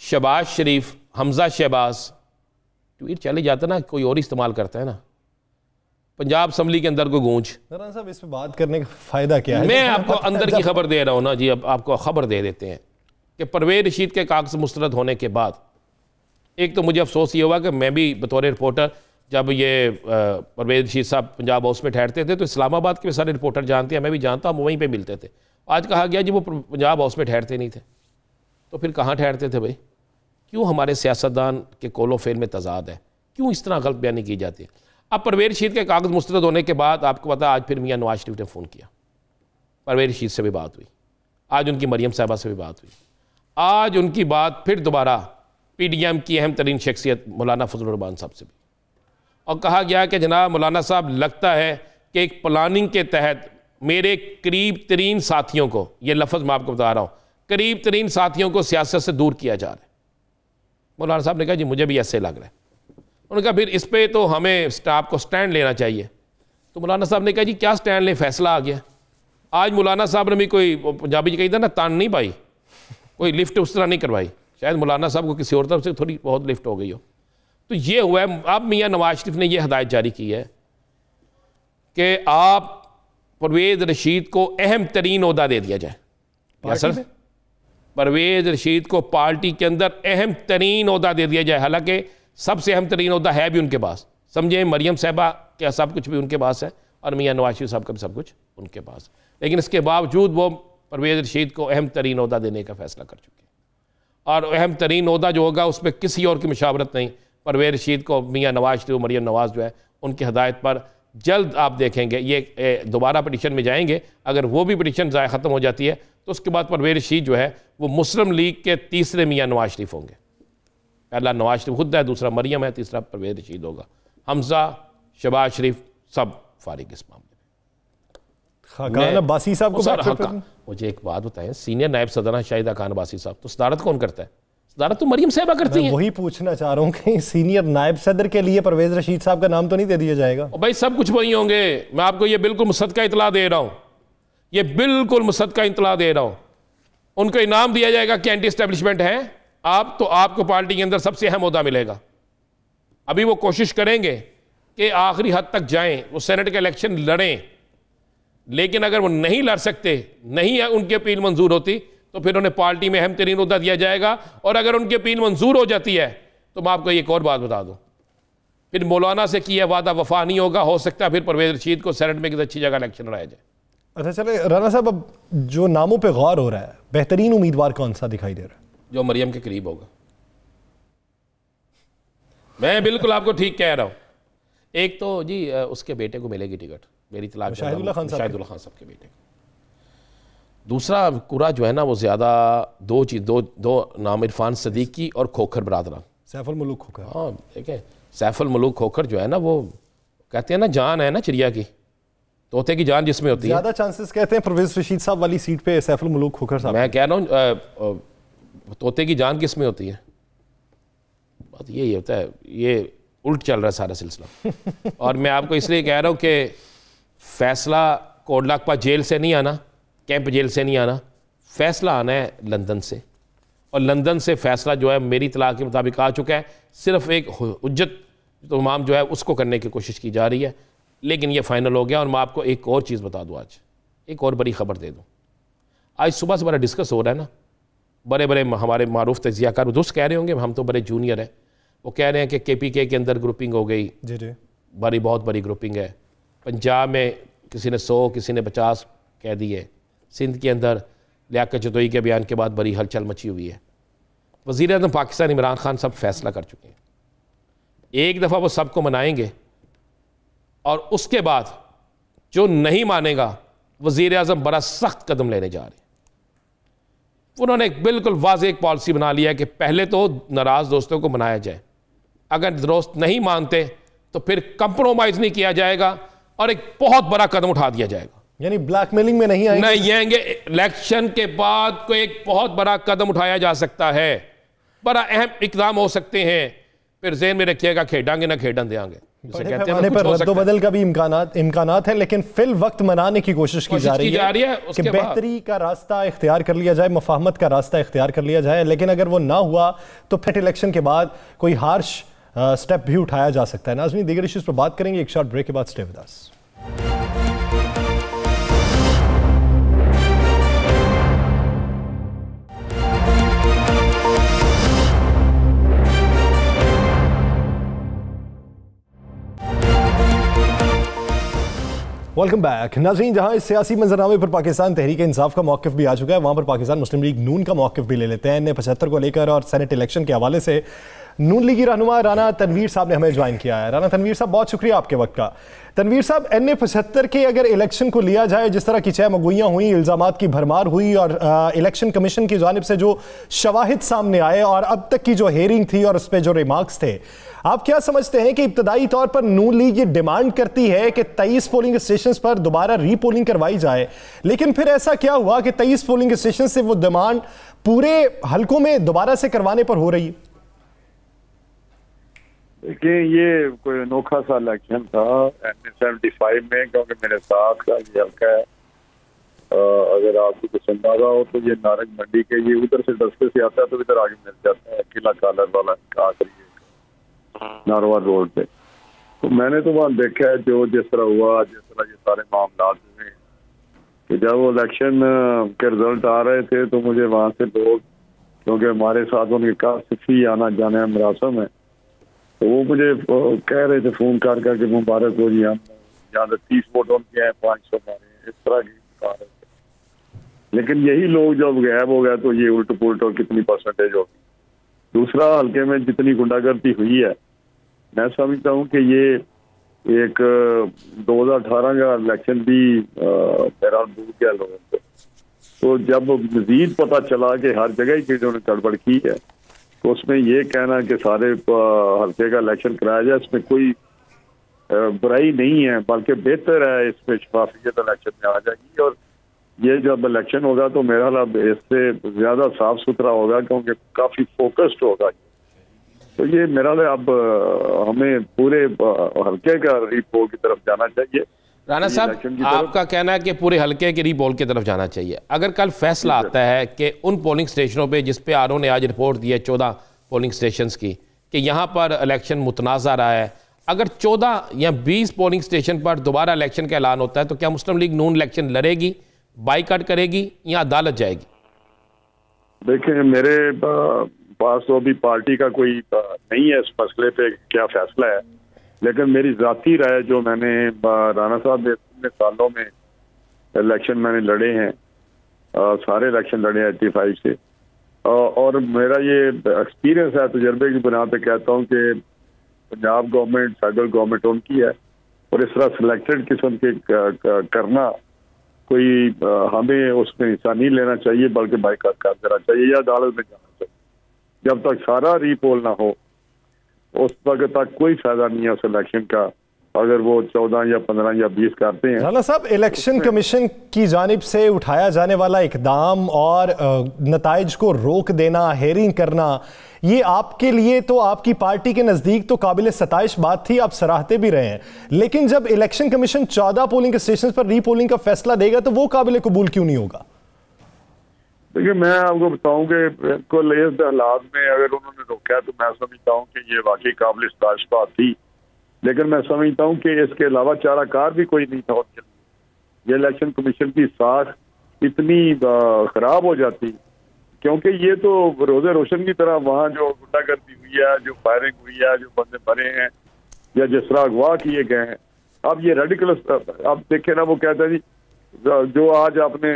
शहबाज शरीफ, हमजा शहबाज, ट्वीट चले जाता ना, कोई और इस्तेमाल करता है ना। पंजाब असम्बली के अंदर को गूंज। साहब इस पे बात करने का फायदा क्या है? मैं आपको अंदर की खबर दे रहा हूँ ना जी। अब आपको खबर दे देते हैं कि परवेज रशीद के कागज मुस्तरद होने के बाद एक तो मुझे अफसोस ये हुआ कि मैं भी बतौर रिपोर्टर, जब ये परवेज रशीद साहब पंजाब हाउस में ठहरते थे तो इस्लामाबाद के सारे रिपोर्टर जानते हैं, मैं भी जानता हूँ, वहीं पे मिलते थे। आज कहा गया जी वो पंजाब हाउस में ठहरते नहीं थे, तो फिर कहाँ ठहरते थे भाई? क्यों हमारे सियासतदान के कोलो फेल में तजाद है? क्यों इस तरह गलत बयानी की जाती है? अब परवेज रशीद के कागज मुस्तरद होने के बाद आपको पता, आज फिर मियाँ नवाज शरीफ ने फ़ोन किया, परवेज रशीद से भी बात हुई, आज उनकी मरियम साहिबा से भी बात हुई, आज उनकी बात फिर दोबारा पीडीएम की अहम तरीन शख्सियत मौलाना फजलुर रहमान साहब से भी, और कहा गया कि जनाब मौलाना साहब, लगता है कि एक प्लानिंग के तहत मेरे करीब तरीन साथियों को, ये लफ्ज़ मैं आपको बता रहा हूँ, करीब तरीन साथियों को सियासत से दूर किया जा रहा है। मौलाना साहब ने कहा जी मुझे भी ऐसे लग रहा है। उन्होंने कहा फिर इस पर तो हमें आपको स्टैंड लेना चाहिए। तो मौलाना साहब ने कहा जी क्या स्टैंड लें, फैसला आ गया। आज मौलाना साहब ने भी कोई पंजाबी जी कही था ना, तान नहीं पाई, कोई लिफ्ट उस तरह नहीं करवाई। शायद मौलाना साहब को किसी और तरफ से थोड़ी बहुत लिफ्ट हो गई हो। तो ये हुआ है। अब मियाँ नवाज शरीफ ने यह हदायत जारी की है कि आप परवेज रशीद को अहम तरीन ओहदा दे दिया जाए। क्या सर? परवेज रशीद को पार्टी के अंदर अहम तरीन ओहदा दे दिया जाए। हालांकि सबसे अहम तरीन ओहदा है भी उनके पास, समझे, मरियम साहिबा का सब कुछ भी उनके पास है और मियाँ नवाज शरीफ साहब का भी सब कुछ उनके पास, लेकिन इसके बावजूद वो परवेज रशीद को अहम तरीन ओहदा देने का फैसला कर चुके हैं। और अहम तरीन ओहदा जो होगा उसमें किसी और की मुशावरत नहीं, परवेज रशीद को मियाँ नवाज शरीफ, मरियम नवाज जो है उनकी हदायत पर जल्द आप देखेंगे ये दोबारा पिटीशन में जाएंगे। अगर वो भी पिटीशन ख़त्म हो जाती है तो उसके बाद परवेज रशीद जो है वो मुस्लिम लीग के तीसरे मियाँ नवाज शरीफ होंगे। पहला नवाज शरीफ खुद है, दूसरा मरियम है, तीसरा परवेज रशीद होगा। हमजा, शहबाज शरीफ सब फारिग इस मामले में। खान अब्बासी साहब को मुझे एक बात बताएं, सीनियर नायब सदर शाहिदा खान अब्बासी साहब, तो सदारत कौन करता है? सदारत तो मरियम साहिबा करती है। वही पूछना चाह रहा हूँ कि सीनियर नायब सदर के लिए परवेज रशीद साहब का नाम तो नहीं दे दिया जाएगा? भाई सब कुछ वही होंगे। मैं आपको ये बिल्कुल मुसद्दका इतला दे रहा हूँ, ये बिल्कुल मुसद्दका इतला दे रहा हूँ। उनको इनाम दिया जाएगा कि एंटी एस्टेब्लिशमेंट है आप, तो आपको पार्टी के अंदर सबसे अहम ओहदा मिलेगा। अभी वो कोशिश करेंगे कि आखिरी हद तक जाएं, वो सेनेट के इलेक्शन लड़ें, लेकिन अगर वो नहीं लड़ सकते, नहीं है उनकी अपील मंजूर होती, तो फिर उन्हें पार्टी में अहम तरीन ओहदा दिया जाएगा। और अगर उनकी अपील मंजूर हो जाती है तो मैं आपको एक और बात बता दूं, फिर मौलाना से किया वादा वफा नहीं होगा। हो सकता है फिर परवेज रशीद को सेनेट में किसी अच्छी जगह इलेक्शन लड़ाया जाए। अच्छा चले राना साहब, अब जो नामों पे गौर हो रहा है, बेहतरीन उम्मीदवार कौन सा दिखाई दे रहा है? जो मरियम के करीब होगा। मैं बिल्कुल आपको ठीक कह रहा हूं। एक तो जी उसके बेटे को मिलेगी टिकट, मेरी तलाक शाहिदुल्लाह खान साहब के बेटे को। दूसरा कुरा जो है ना वो ज़्यादा दो नाम, इरफान सदीकी और खोखर बरादरान, सैफुल मुलूक खोखर। हाँ देखें, सैफुल मुलूक खोखर जो है ना, वो कहते हैं ना जान है ना चिड़िया की, तोते की जान जिसमें होती है। ज़्यादा चांसेस कहते हैं परवेज रशीद साहब वाली सीट पे सैफुल मुलूक खोखर साहब। मैं कह रहा हूँ तोते की जान किस में होती है? बात यही होता है, ये उल्ट चल रहा है सारा सिलसिला। और मैं आपको इसलिए कह रहा हूँ कि फैसला कोटलाकपा जेल से नहीं आना, कैंप जेल से नहीं आना, फैसला आना है लंदन से। और लंदन से फैसला जो है मेरी इत्तला के मुताबिक आ चुका है। सिर्फ एक हुज्जत तमाम जो है उसको करने की कोशिश की जा रही है, लेकिन ये फाइनल हो गया। और मैं आपको एक और चीज़ बता दूँ, आज एक और बड़ी खबर दे दूँ। आज सुबह से बड़ा डिस्कस हो रहा है ना, बड़े बड़े हमारे मारूफ तजियाकार दोस्त कह रहे होंगे, हम तो बड़े जूनियर हैं, वो कह रहे हैं कि KPK के अंदर ग्रुपिंग हो गई। जी बहुत बड़ी ग्रुपिंग है। पंजाब में किसी ने 100 किसी ने 50 कह दिए। सिंध के अंदर लियाकत जतोई के बयान के बाद बड़ी हलचल मची हुई है। वज़ीर आज़म पाकिस्तान इमरान खान सब फैसला कर चुके हैं। एक दफ़ा वो सबको मनाएंगे और उसके बाद जो नहीं मानेगा वज़ीर आज़म बड़ा सख्त कदम लेने जा रहे हैं। उन्होंने एक बिल्कुल वाज़ेह एक पॉलिसी बना लिया है कि पहले तो नाराज़ दोस्तों को मनाया जाए, अगर दोस्त नहीं मानते तो फिर कंप्रोमाइज़ नहीं किया जाएगा और एक बहुत बड़ा कदम उठा दिया जाएगा। यानी ब्लैकमेलिंग में नहीं आएंगे। इलेक्शन के बाद कोई एक बहुत बड़ा कदम उठाया जा सकता है, बड़ा अहम इकदाम हो सकते हैं। फिर ज़हन में रखिएगा, खेडांगे ना खेडन देंगे पर रद्दोबदल का भी इम्कानात है, लेकिन फिल वक्त मनाने की कोशिश की जा रही है कि बेहतरी का रास्ता इख्तियार कर लिया जाए, मुफाहमत का रास्ता इख्तियार कर लिया जाए। लेकिन अगर वो ना हुआ तो फिर इलेक्शन के बाद कोई हार्श स्टेप भी उठाया जा सकता है। नाज़रीन, दीगर इश्यूज पर बात करेंगे एक शॉर्ट ब्रेक के बाद। Stay with us. Welcome back. नाज़रीन, जहां इस सियासी मंजरनामे पर पाकिस्तान तहरीक इंसाफ का मौक़िफ़ भी आ चुका है, वहां पर पाकिस्तान मुस्लिम लीग नून का मौक़िफ़ भी ले लेते हैं। NA-75 को लेकर और सेनेट इलेक्शन के हवाले से नून लीगी रहनुमा राना तनवीर साहब ने हमें ज्वाइन किया है। राना तनवीर साहब, बहुत शुक्रिया आपके वक्त का। तनवीर साहब, NA-75 के अगर इलेक्शन को लिया जाए, जिस तरह की चहमगोइयाँ हुई, इल्ज़ामात की भरमार हुई और इलेक्शन कमीशन की जानिब से जो शवाहिद सामने आए और अब तक की जो हेयरिंग थी और उस पर जो रिमार्क्स थे, आप क्या समझते हैं कि इब्तदाई तौर पर नून लीग ये डिमांड करती है कि 23 पोलिंग स्टेशन पर दोबारा रीपोलिंग करवाई जाए, लेकिन फिर ऐसा क्या हुआ कि 23 पोलिंग स्टेशन से वो डिमांड पूरे हलकों में दोबारा से करवाने पर हो रही है? देखिए, ये कोई अनोखा सा इलेक्शन था NA-75 में, क्योंकि मेरे साथ का ये हल्का है। अगर आपको कुछ अंदाजा हो तो ये नारंग मंडी के, ये उधर से दस्ते से आता है तो इधर आगे मिल जाता है, किला कालर वाला कहा करिए नारवा रोड पे। तो मैंने तो वहाँ देखा है जो जिस तरह हुआ, जिस तरह ये सारे मामला हुए, कि जब वो इलेक्शन के रिजल्ट आ रहे थे तो मुझे वहाँ से लोग, क्योंकि हमारे साथ उनके काफी आना जाना मरासम है, तो वो मुझे कह रहे थे फोन कर करके, मुबारक हो जी, हम यहाँ 30 वोट उनके हैं, 500 हमारे, इस तरह की बता रहे थे। लेकिन यही लोग जब गायब हो गए तो ये उल्ट पुलट और कितनी परसेंटेज होगी। दूसरा, हल्के में जितनी गुंडागर्दी हुई है, मैं समझता हूँ कि ये एक 2018 का इलेक्शन भी बहरहाल भूल गया लोगों को। तो जब मजीद पता चला कि हर जगह चीजों ने गड़बड़ की है, तो उसमें ये कहना कि सारे हल्के का इलेक्शन कराया जाए, इसमें कोई बुराई नहीं है, बल्कि बेहतर है, इसमें शफाफियत इलेक्शन में आ जाएगी। और ये जब इलेक्शन होगा तो मेरा ख्याल इससे ज्यादा साफ सुथरा होगा, क्योंकि काफी फोकस्ड होगा। तो ये मेरा अब हमें पूरे हल्के का रीपोल की तरफ जाना चाहिए। राना साहब, आपका कहना है कि पूरे हल्के के रीपोल की तरफ जाना चाहिए। अगर कल फैसला आता है कि उन पोलिंग स्टेशनों पे जिस पे आरओ ने आज रिपोर्ट दी है 14 पोलिंग स्टेशंस की, कि यहाँ पर इलेक्शन मुतनाज़ा रहा है, अगर 14 या 20 पोलिंग स्टेशन पर दोबारा इलेक्शन का ऐलान होता है तो क्या मुस्लिम लीग नून इलेक्शन लड़ेगी, बाईकाट करेगी या अदालत जाएगी? देखिए, मेरे पास तो अभी पार्टी का कोई नहीं है इस मसले पे क्या फैसला है, लेकिन मेरी जाती राय जो मैंने राना साहब इतने सालों में इलेक्शन मैंने लड़े हैं, सारे इलेक्शन लड़े हैं 85 से, और मेरा ये एक्सपीरियंस है, तजर्बे की बुनियाद पे कहता हूँ कि पंजाब गवर्नमेंट, फेडरल गवर्नमेंट उनकी है, और इस तरह सिलेक्टेड किस्म के करना कोई हमें उसमें हिस्सा नहीं लेना चाहिए, बल्कि बाइकाट कर देना चाहिए या अदालत में जाना चाहिए। जब तक सारा रीपोल ना हो उस वक्त तक कोई फायदा नहीं है उस इलेक्शन का, अगर वो 14 या 15 या 20 करते हैं। राना साहब, इलेक्शन कमीशन की जानिब से उठाया जाने वाला इकदाम और नताइज को रोक देना, हेयरिंग करना, ये आपके लिए तो आपकी पार्टी के नजदीक तो काबिल सताइश बात थी, आप सराहते भी रहे हैं, लेकिन जब इलेक्शन कमीशन 14 पोलिंग स्टेशन पर रीपोलिंग का फैसला देगा तो वो काबिल कबूल क्यों नहीं होगा? देखिए, मैं आपको बताऊं कि बिल्कुल इस हालात में अगर उन्होंने रोका तो मैं समझता हूं कि ये वाकई काबिल सताइश बात थी, लेकिन मैं समझता हूं कि इसके अलावा चाराकार भी कोई नहीं था उनके लिए। ये इलेक्शन कमीशन की साख इतनी खराब हो जाती क्योंकि ये तो रोजे रोशन की तरह वहाँ जो गुंडागर्दी हुई है, जो फायरिंग हुई है, जो बंदे मरे हैं या जिस तरह अगवा किए गए हैं, अब ये रेडिकल, अब देखे ना, वो कहता है जी जो आज आपने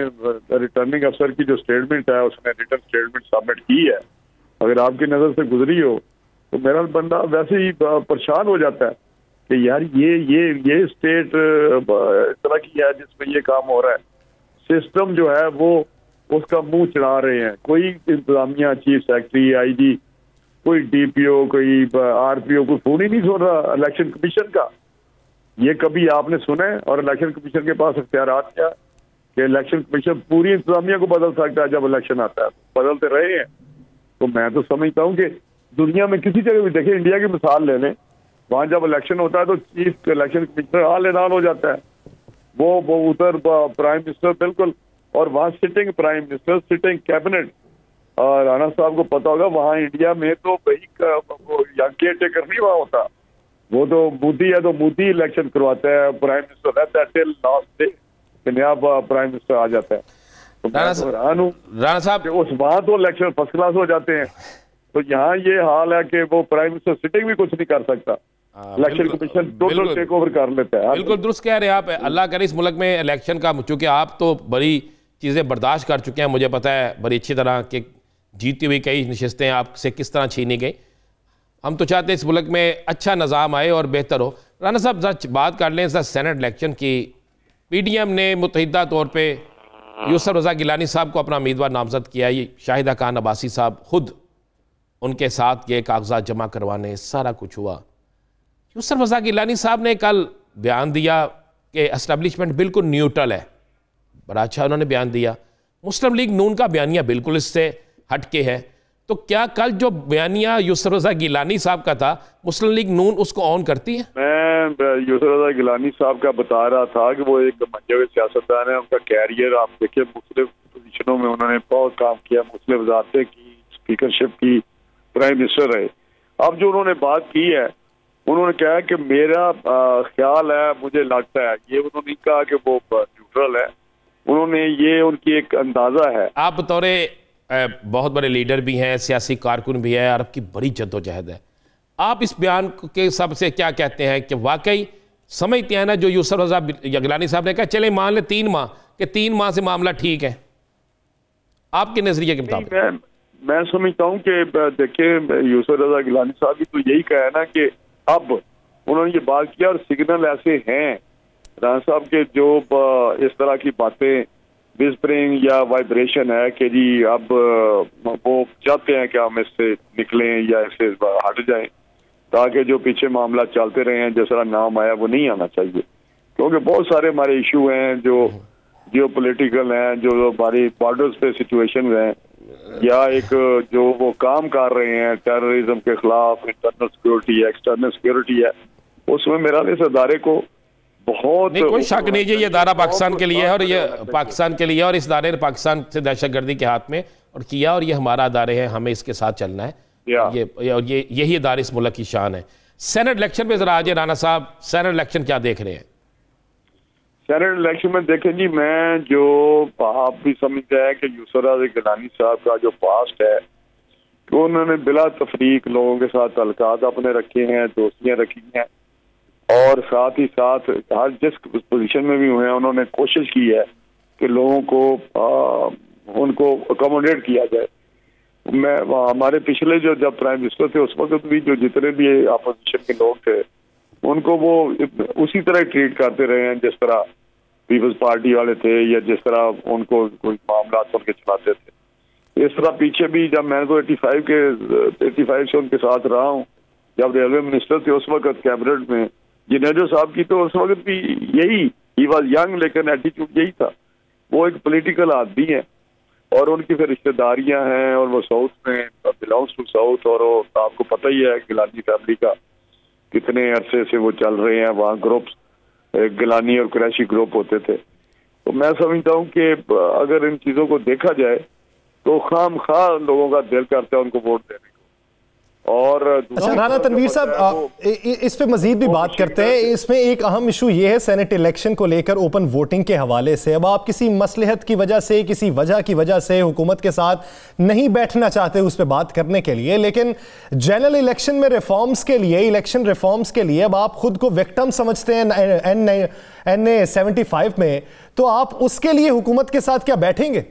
रिटर्निंग अफसर की जो स्टेटमेंट है, उसने रिटर्न स्टेटमेंट सबमिट की है, अगर आपकी नजर से गुजरी हो तो मेरा बंदा वैसे ही परेशान हो जाता है कि यार ये स्टेट इस तरह की है जिसमें ये काम हो रहा है। सिस्टम जो है वो उसका मुंह चढ़ा रहे हैं, कोई इंतजामिया, चीफ सेक्रेटरी, आईजी, कोई डीपीओ, कोई आरपीओ, कोई फोन ही नहीं सुन रहा इलेक्शन कमीशन का। ये कभी आपने सुना है? और इलेक्शन कमीशन के पास इख्तियारात क्या कि इलेक्शन कमीशन पूरी इंतजामिया को बदल सकता है जब इलेक्शन आता है, बदलते रहे हैं। तो मैं तो समझता हूँ कि दुनिया में किसी जगह भी देखें, इंडिया की मिसाल ले लें, वहां जब इलेक्शन होता है तो चीफ इलेक्शन कमिश्नर आल ऐलान हो जाता है, वो उधर प्राइम मिनिस्टर बिल्कुल, और वहाँ sitting prime minister, sitting cabinet. और राणा साहब को पता होगा वहाँ इंडिया में तो भाई केयर टेकर नहीं वहाँ होता, वो तो मोदी है तो मोदी इलेक्शन करवाता है, प्राइम मिनिस्टर रहता है टिल लास्ट डे, नया प्राइम मिनिस्टर आ जाता है। तो राणा साहब उस वहाँ तो इलेक्शन फर्स्ट क्लास हो जाते हैं, तो यहाँ ये हाल है कि वो प्राइम मिनिस्टर सिटिंग भी कुछ नहीं कर सकता, election commission total take over कर लेता है। बिल्कुल दुरुस्त कह रहे हैं आप। अल्लाह करे इस मुल्क में इलेक्शन का, चूंकि आप तो बड़ी चीज़ें बर्दाश्त कर चुके हैं, मुझे पता है बड़ी अच्छी तरह कि जीती हुई कई नशिस्तें आपसे किस तरह छीनी गई। हम तो चाहते हैं इस मुल्क में अच्छा निज़ाम आए और बेहतर हो। राणा साहब बात कर लें सेनेट इलेक्शन की। PDM ने मुतहिदा तौर पर यूसुफ रज़ा गिलानी साहब को अपना उम्मीदवार नामजद किया। ये शाहिदा खान अब्बासी साहब खुद उनके साथ ये कागजात जमा करवाने, सारा कुछ हुआ। यूसुफ रज़ा गिलानी साहब ने कल बयान दिया कि एस्टेब्लिशमेंट बिल्कुल न्यूट्रल है, बड़ा अच्छा उन्होंने बयान दिया। मुस्लिम लीग नून का बयानिया बिल्कुल इससे हटके है। तो क्या कल जो बयानिया यूसुफ रज़ा गिलानी साहब का था, मुस्लिम लीग नून उसको ऑन करती है? मैं यूसुफ रज़ा गिलानी साहब का बता रहा था कि वो एक मंजे हुए सियासतदान है, उनका कैरियर आप देखिए, मुख्तलिफ पोजिशनों में उन्होंने बहुत काम किया, मुख्तलिफ वज़ारतें की, स्पीकरशिप की, प्राइम मिनिस्टर रहे। अब जो उन्होंने बात की है, उन्होंने कहा कि मेरा ख्याल है, मुझे लगता है, ये उन्होंने कहा कि वो न्यूट्रल है, उन्होंने ये उनकी एक अंदाजा है। आप बतौरे बहुत बड़े लीडर भी हैं, सियासी कारकुन भी है और आपकी बड़ी जद्दोजहद है, आप इस बयान के सबसे क्या कहते हैं कि वाकई समझते हैं ना जो यूसुफ रज़ा गिलानी साहब ने कहा, चले मान ले 3 माह कि 3 माह से मामला ठीक है, आपके नजरिए के मुताबिक? मैं समझता हूँ कि देखिए यूसुफ रज़ा गिलानी साहब भी तो यही कहा है ना कि अब उन्होंने ये बात किया, और सिग्नल ऐसे हैं राणा साहब के जो इस तरह की बातें विस्परिंग या वाइब्रेशन है कि जी अब वो चाहते हैं कि हम इससे निकलें या इससे हट जाएं, ताकि जो पीछे मामला चलते रहे हैं, जिस तरह नाम आया वो नहीं आना चाहिए। क्योंकि बहुत सारे हमारे इशू हैं जो जियो पोलिटिकल हैं, जो हमारी बॉर्डर्स पे सिचुएशन हैं, या एक जो वो काम कर रहे हैं टेररिज्म के खिलाफ, इंटरनल सिक्योरिटी है, एक्सटर्नल सिक्योरिटी है, उसमें मेरा इस अदारे को बहुत नहीं, कोई शक नहीं, ये इदारा पाकिस्तान के लिए है, और ये पाकिस्तान के लिए, और इस इदारे ने पाकिस्तान से दहशतगर्दी के हाथ में और किया, और ये हमारा अदारे है, हमें इसके साथ चलना है। ये यही इदारे इस मुल्क की शान है। सेनेट इलेक्शन पे जरा आज राणा साहब, सेनेट इलेक्शन क्या देख रहे हैं? सेनेट इलेक्शन में देखें जी, मैं जो आप भी समझते हैं कि यूसुफ रज़ा गिलानी साहब का जो पास्ट है, तो उन्होंने बिला तफरीक लोगों के साथ तल्लुकात अपने रखे हैं, दोस्तियां रखी हैं, और साथ ही साथ हर जिस पोजीशन में भी हुए हैं उन्होंने कोशिश की है कि लोगों को उनको अकोमोडेट किया जाए। मैं हमारे पिछले जो जब प्राइम मिनिस्टर थे उस वक्त भी जो जितने भी अपोजिशन के लोग थे उनको वो उसी तरह ट्रीट करते रहे हैं जिस तरह पीपल्स पार्टी वाले थे, या जिस तरह उनको कोई मामला उनके चलाते थे। इस तरह पीछे भी जब मैं तो 85 से उनके साथ रहा हूँ, जब रेलवे मिनिस्टर थे उस वक्त कैबिनेट में जिनेजो साहब की, तो उस वक्त भी यही, ही वाज यंग, लेकिन एटीट्यूड यही था। वो एक पॉलिटिकल आदमी है और उनकी फिर रिश्तेदारियां हैं, और वो साउथ में बिलोंग्स टू साउथ, और वो आपको पता ही है गिलानी फैमिली का कितने अरसे से वो चल रहे हैं, वहाँ ग्रुप्स गिलानी और कुरैशी ग्रुप होते थे। तो मैं समझता हूँ कि अगर इन चीजों को देखा जाए तो खाम खा लोगों का दिल करता है उनको वोट देने को। और अच्छा राना तनवीर साहब, इस पे मजीद भी बात करते हैं। इसमें एक अहम इशू ये है सेनेट इलेक्शन को लेकर ओपन वोटिंग के हवाले से। अब आप किसी मसलहत की वजह से, किसी वजह की वजह से हुकूमत के साथ नहीं बैठना चाहते उस पर बात करने के लिए, लेकिन जनरल इलेक्शन में रिफॉर्म्स के लिए, इलेक्शन रिफॉर्म्स के लिए अब आप खुद को विक्टिम समझते हैं NA 75 में, तो आप उसके लिए हुकूमत के साथ क्या बैठेंगे?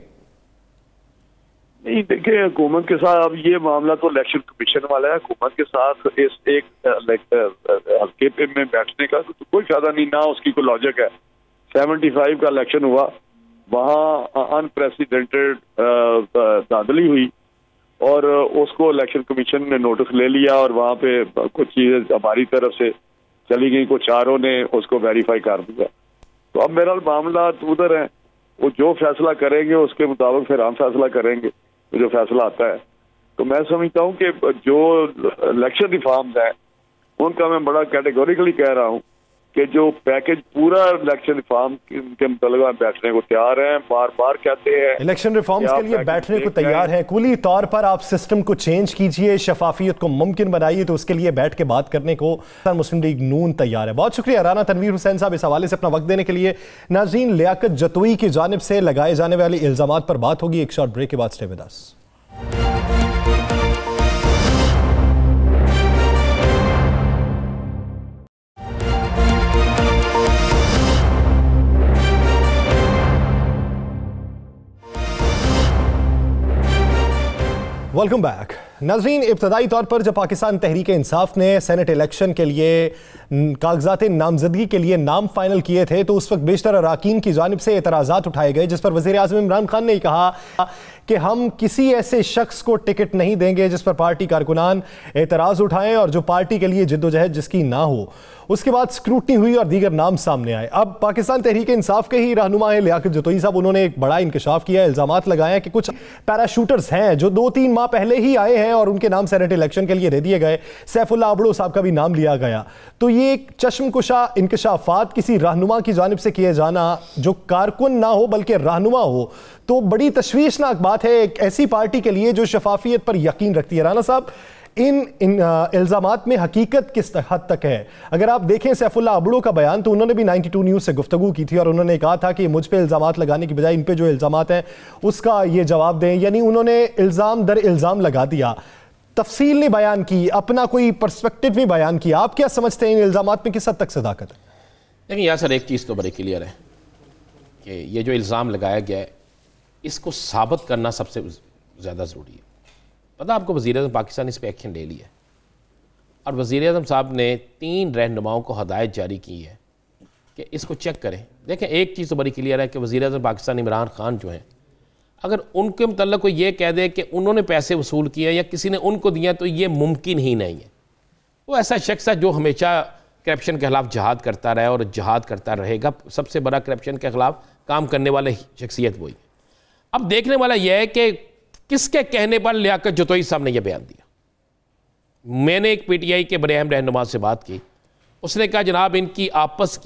नहीं, देखिए हुकूमत के साथ अब ये मामला तो इलेक्शन कमीशन वाला है। हुकूमत के साथ इस एक हल्के पे में बैठने का तो कोई फायदा नहीं, ना उसकी कोई लॉजिक है। 75 का इलेक्शन हुआ, वहाँ अनप्रेसिडेंटेड धांधली हुई और उसको इलेक्शन कमीशन ने नोटिस ले लिया और वहाँ पे कुछ चीजें हमारी तरफ से चली गई, कुछ चारों ने उसको वेरीफाई कर दिया। तो अब मेरा मामला उधर है, वो जो फैसला करेंगे उसके मुताबिक फिर हम फैसला करेंगे जो फैसला आता है। तो मैं समझता हूँ कि जो इलेक्शन रिफॉर्म्स हैं उनका मैं बड़ा कैटेगोरिकली कह रहा हूँ कि जो पैकेज पूरा इलेक्शन रिफॉर्म के मुताबिक बैठने को तैयार हैं। बार बार कहते हैं इलेक्शन रिफॉर्म्स के लिए बैठने को तैयार हैं, कुली तौर पर आप सिस्टम को चेंज कीजिए, शफाफियत को मुमकिन बनाइए, तो उसके लिए बैठ के बात करने को मुस्लिम लीग नून तैयार है। बहुत शुक्रिया राना तनवीर हुसैन साहब इस हवाले से अपना वक्त देने के लिए। नाज़रीन, लियाकत जतोई की जानिब से लगाए जाने वाले इल्जामात पर बात होगी एक शॉर्ट ब्रेक के बाद। Stay with us. Welcome back. नाज़रीन, इब्तदाई तौर पर जब पाकिस्तान तहरीक इंसाफ ने सेनेट इलेक्शन के लिए कागजात नामजदगी के लिए नाम फाइनल किए थे तो उस वक्त बेशतर अराकीन की जानिब से एतराज़ात उठाए गए, जिस पर वज़ीर आज़म इमरान खान ने कहा कि हम किसी ऐसे शख्स को टिकट नहीं देंगे जिस पर पार्टी कारकुनान एतराज़ उठाएं और जो पार्टी के लिए जिद्दोजहद जिसकी ना हो। उसके बाद स्क्रूटनी हुई और दीगर नाम सामने आए। अब पाकिस्तान तहरीक इंसाफ के ही रहनुमा है लियाकत जतोई साहब, उन्होंने एक बड़ा इंकशाफ किया, इल्जामात लगाया कि कुछ पैराशूटर्स हैं जो 2-3 माह पहले ही आए हैं और उनके नाम सेनेट इलेक्शन के लिए दे दिए गए। सैफुल्लाह अबड़ो साहब का भी नाम लिया गया। तो ये एक चश्मकुशा इंकशाफात किसी रहनुमा की जानिब से किए जाना जो कारकुन ना हो बल्कि रहनुमा हो, तो बड़ी तशवीशनाक बात है एक ऐसी पार्टी के लिए जो शफाफियत पर यकीन रखती है। राना साहब, इन इल्जामात में हकीकत किस हद तक है? अगर आप देखें सैफुल्लाह अबड़ो का बयान, तो उन्होंने भी 92 न्यूज़ से गुफ्तगू की थी और उन्होंने कहा था कि मुझ पे इल्जामात लगाने की बजाय इन पे जो इल्जामात हैं उसका ये जवाब दें, यानी उन्होंने इल्ज़ाम दर इल्ज़ाम लगा दिया, तफसील नहीं बयान की, अपना कोई पर्सपेक्टिव नहीं बयान किया। आप क्या समझते हैं इन इल्जामात में किस हद तक सदाकत है? देखिए यार सर, एक चीज़ तो बड़ी क्लियर है कि ये जो इल्ज़ाम लगाया गया है इसको साबित करना सबसे ज़्यादा ज़रूरी है। पता आपको, वज़ीर-ए-आज़म पाकिस्तान इस पर एक्शन ले लिया और वज़ीर-ए-आज़म साहब ने 3 रहनुमाओं को हदायत जारी की है कि इसको चेक करें। देखें, एक चीज़ तो बड़ी क्लियर है कि वज़ीर-ए-आज़म पाकिस्तान इमरान खान जो हैं, अगर उनके मतलब कोई ये कह दे कि उन्होंने पैसे वसूल किए या किसी ने उनको दिया, तो ये मुमकिन ही नहीं है। वो ऐसा शख्स है जो हमेशा करप्शन के खिलाफ जहाद करता रहा और जहाद करता रहेगा। सबसे बड़ा करप्शन के खिलाफ काम करने वाले शख्सियत वही। अब देखने वाला यह है कि किसके कहने पर लियाकत जतोई साहब ने यह बयान दिया। मैंने एक PTI के बड़े अहम रहनुमा से बात की, उसने कहा जनाब इनकी आपस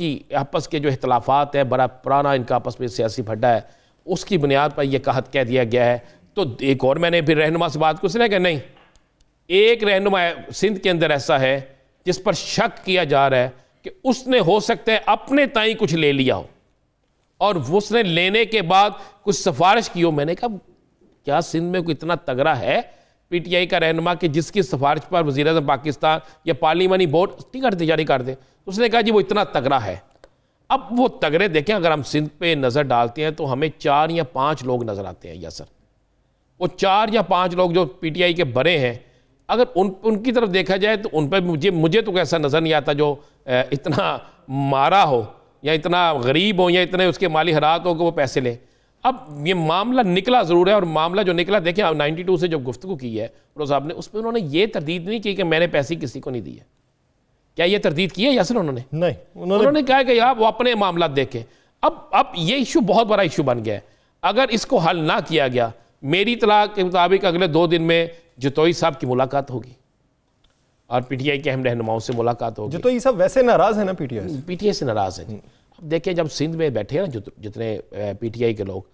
के जो इख्तलाफात है, बड़ा पुराना इनका आपस में सियासी फड्डा है, उसकी बुनियाद पर यह कह दिया गया है। तो एक और मैंने फिर रहनुमा से बात की, उसने कहा नहीं, एक रहनुमा सिंध के अंदर ऐसा है जिस पर शक किया जा रहा है कि उसने हो सकता है अपने ताई कुछ ले लिया हो और उसने लेने के बाद कुछ सिफारिश की हो। मैंने कहा क्या सिंध में कोई इतना तगड़ा है PTI का रहनुमा कि जिसकी सिफारिश पर वज़ीर-ए-आज़म पाकिस्तान या पार्लिमानी बोर्ड टिकट जारी कर दे? उसने कहा जी वो इतना तगड़ा है। अब वो तगड़े देखें, अगर हम सिंध पे नज़र डालते हैं तो हमें 4 या 5 लोग नज़र आते हैं। या सर, वो 4 या 5 लोग जो PTI के बड़े हैं, अगर उनकी तरफ देखा जाए तो उन पर मुझे तो ऐसा नज़र नहीं आता जो इतना मारा हो या इतना गरीब हो या इतने उसके माली हालात हो कि वो पैसे लें। अब ये मामला निकला ज़रूर है और मामला जो निकला, देखें 92 से जो गुफ्तगू की है रोज़ साहब ने, उस पर उन्होंने ये तरदीद नहीं की कि मैंने पैसे किसी को नहीं दिए। क्या ये तरदीद की है यासर उन्होंने? नहीं, उन्होंने कहा कि यार वो अपने मामला देखें। अब ये इशू बहुत बड़ा इशू बन गया है। अगर इसको हल ना किया गया, मेरी इत्तला के मुताबिक अगले 2 दिन में जतोई साहब की मुलाकात होगी और PTI के अहम रहनुमाओं से मुलाकात होगी। जतोई साहब वैसे नाराज़ है ना PTI से नाराज़ है। अब देखिए, जब सिंध में बैठे हैं ना जितने PTI के लोग,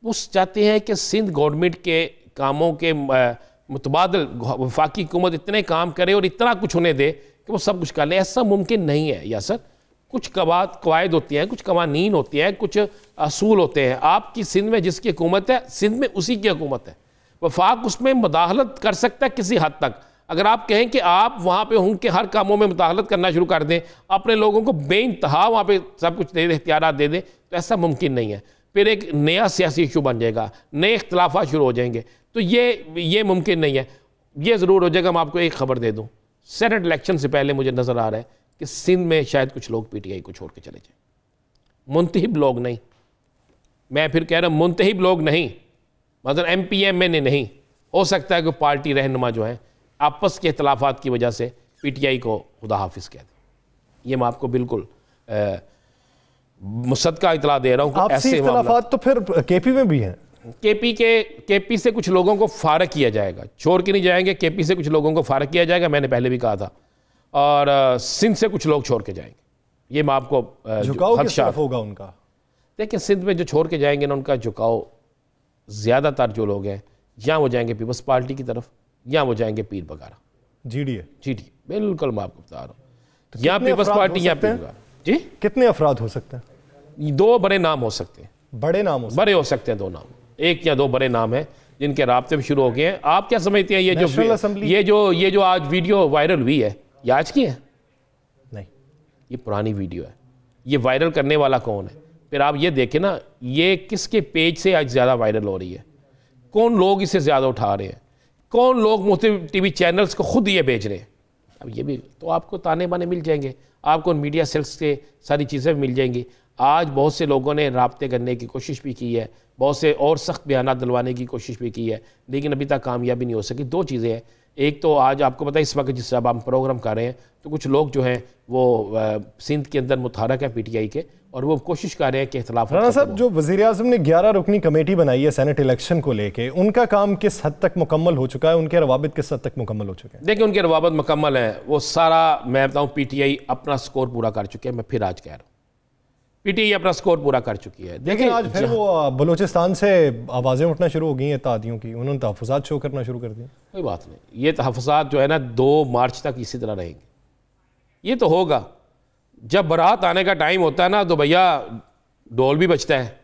वो चाहते हैं कि सिंध गवर्नमेंट के कामों के मुतबादल वफाकी हुकूमत इतने काम करे और इतना कुछ उन्हें दे कि वो सब कुछ कर ले, ऐसा मुमकिन नहीं है यासर। कुछ कवायद होती हैं, कुछ कवानीन होती हैं, कुछ असूल होते हैं। आपकी सिंध में जिसकी हुकूमत है, सिंध में उसी की हुकूमत है। वफाक उसमें मुदाखलत कर सकता है किसी हद तक। अगर आप कहें कि आप वहाँ पे उनके हर कामों में मुदाखलत करना शुरू कर दें, अपने लोगों को बेइंतहा वहाँ पे सब कुछ दे दे, इख्तियारात दे दें, तो ऐसा मुमकिन नहीं है। फिर एक नया सियासी इशू बन जाएगा, नए इख्तलाफात शुरू हो जाएंगे। तो ये मुमकिन नहीं है। ये ज़रूर हो जाएगा। मैं आपको एक खबर दे दूँ, सेनेट इलेक्शन से पहले मुझे नज़र आ रहा है कि सिंध में शायद कुछ लोग PTI को छोड़ के चले जाए। मुंतहिब लोग नहीं, मैं फिर कह रहा हूँ मुंतहिब लोग नहीं, मतलब MPM नहीं। हो सकता है कि पार्टी रहनुमा जो है आपस के इख्तलाफात की वजह से PTI को खुदा हाफिज कह दे। ये मैं आपको बिल्कुल मुसद्दका इतला दे रहा हूँ। ऐसे इख्तलाफात तो फिर KP में भी हैं। KP से कुछ लोगों को फारग किया जाएगा, छोड़ के नहीं जाएंगे। KP से कुछ लोगों को फारग किया जाएगा, मैंने पहले भी कहा था। और सिंध से कुछ लोग छोड़ के जाएंगे। ये मैं आपको झुकाव किस तरफ होगा उनका? देखिए, सिंध में जो छोड़ के जाएंगे ना, उनका झुकाव ज़्यादातर जो लोग हैं, या वो जाएंगे पीपल्स पार्टी की तरफ, या वो जाएंगे पीर बगारा, GDA। बिल्कुल मैं आपको बता रहा हूँ। या पीपल्स पार्टी या पीर बगारा। जी, कितने अफराद हो सकते हैं? 2 बड़े नाम हो सकते हैं। बड़े हो सकते हैं 2 नाम, 1 या 2 बड़े नाम हैं जिनके राब्ते भी शुरू हो गए हैं। आप क्या समझते हैं ये जो आज वीडियो वायरल हुई है, ये आज की है? नहीं, ये पुरानी वीडियो है। ये वायरल करने वाला कौन है? फिर आप ये देखें ना, ये किसके पेज से आज ज़्यादा वायरल हो रही है, कौन लोग इसे ज़्यादा उठा रहे हैं, कौन लोग मुख्तलिफ TV चैनल्स को खुद ये भेज रहे हैं। अब ये भी तो आपको ताने बाने मिल जाएंगे, आपको मीडिया सेल्स से सारी चीज़ें मिल जाएंगी। आज बहुत से लोगों ने राब्ते करने की कोशिश भी की है, बहुत से और सख्त बयान दिलवाने की कोशिश भी की है, लेकिन अभी तक कामयाबी नहीं हो सकी। 2 चीज़ें हैं। एक तो आज आपको पता है इस वक्त जिस अब हम प्रोग्राम कर रहे हैं, तो कुछ लोग जो हैं वो सिंध के अंदर मुतहरक है PTI के, और वो कोशिश कर रहे हैं कि इख्तिलाफ। राना साहब, जो वज़ीर आज़म ने 11 रुकनी कमेटी बनाई है सेनेट इलेक्शन को लेके, उनका काम किस हद तक मुकम्मल हो चुका है? उनके रवाबित किस हद तक मुकम्मल हो चुके हैं? देखिए, उनके रवाबित मुकम्मल हैं। वो सारा मैं बताऊँ PTI अपना स्कोर पूरा कर चुके हैं। मैं फिर आज कह रहा हूँ PTI अपना स्कोर पूरा कर चुकी है। लेकिन आज फिर वो बलूचिस्तान से आवाज़ें उठना शुरू हो गई हैं इत्तेहादियों की, उन्होंने तहफ़्फ़ुज़ात शो करना शुरू कर दिए। कोई बात नहीं, ये तहफ़्फ़ुज़ात जो है ना 2 मार्च तक इसी तरह रहेंगे। ये तो होगा, जब बारात आने का टाइम होता है ना, तो भैया ढोल भी बजता है,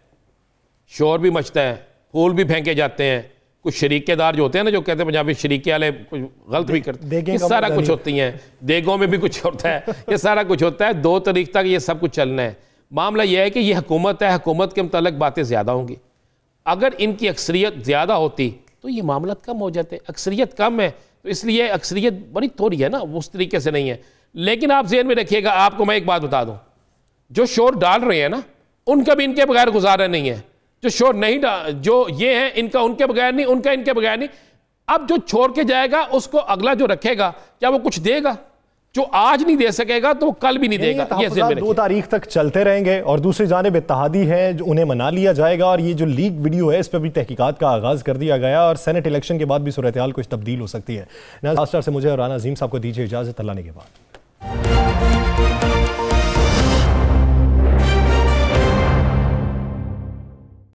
शोर भी मचता है, फूल भी फेंके जाते हैं। कुछ शरीकेदार जो होते हैं ना, जो कहते हैं पंजाबी शरीके वाले, कुछ गलत भी करते हैं, ये सारा कुछ होती हैं। देगों में भी कुछ होता है, ये सारा कुछ होता है। 2 तारीख तक ये सब कुछ चलना है। मामला यह है कि ये हुकूमत है, हुकूमत के मुताल्लिक़ बातें ज़्यादा होंगी। अगर इनकी अक्सरियत ज़्यादा होती तो ये मामला कम हो जाते। अक्सरियत कम है, तो इसलिए अक्सरियत बड़ी थोड़ी है ना, उस तरीके से नहीं है। लेकिन आप ज़हन में रखिएगा, आपको मैं एक बात बता दूँ, जो शोर डाल रहे हैं ना, उनका भी इनके बगैर गुजारा नहीं है। जो शोर नहीं जो ये है, इनका उनके बगैर नहीं, उनका इनके बगैर नहीं। अब जो छोड़ के जाएगा उसको अगला जो रखेगा, क्या वो कुछ देगा? जो आज नहीं दे सकेगा तो कल भी नहीं देगा। ये 2 तारीख तक चलते रहेंगे, और दूसरी जानिब इत्तेहादी है जो उन्हें मना लिया जाएगा। और ये जो लीक वीडियो है, इस पर भी तहकीकात का आगाज़ कर दिया गया, और सेनेट इलेक्शन के बाद भी सूरत हाल कुछ तब्दील हो सकती है। नाज़रीन से मुझे और राना अज़ीम साहब को दीजिए इजाज़त। अल्लाह ने के बाद।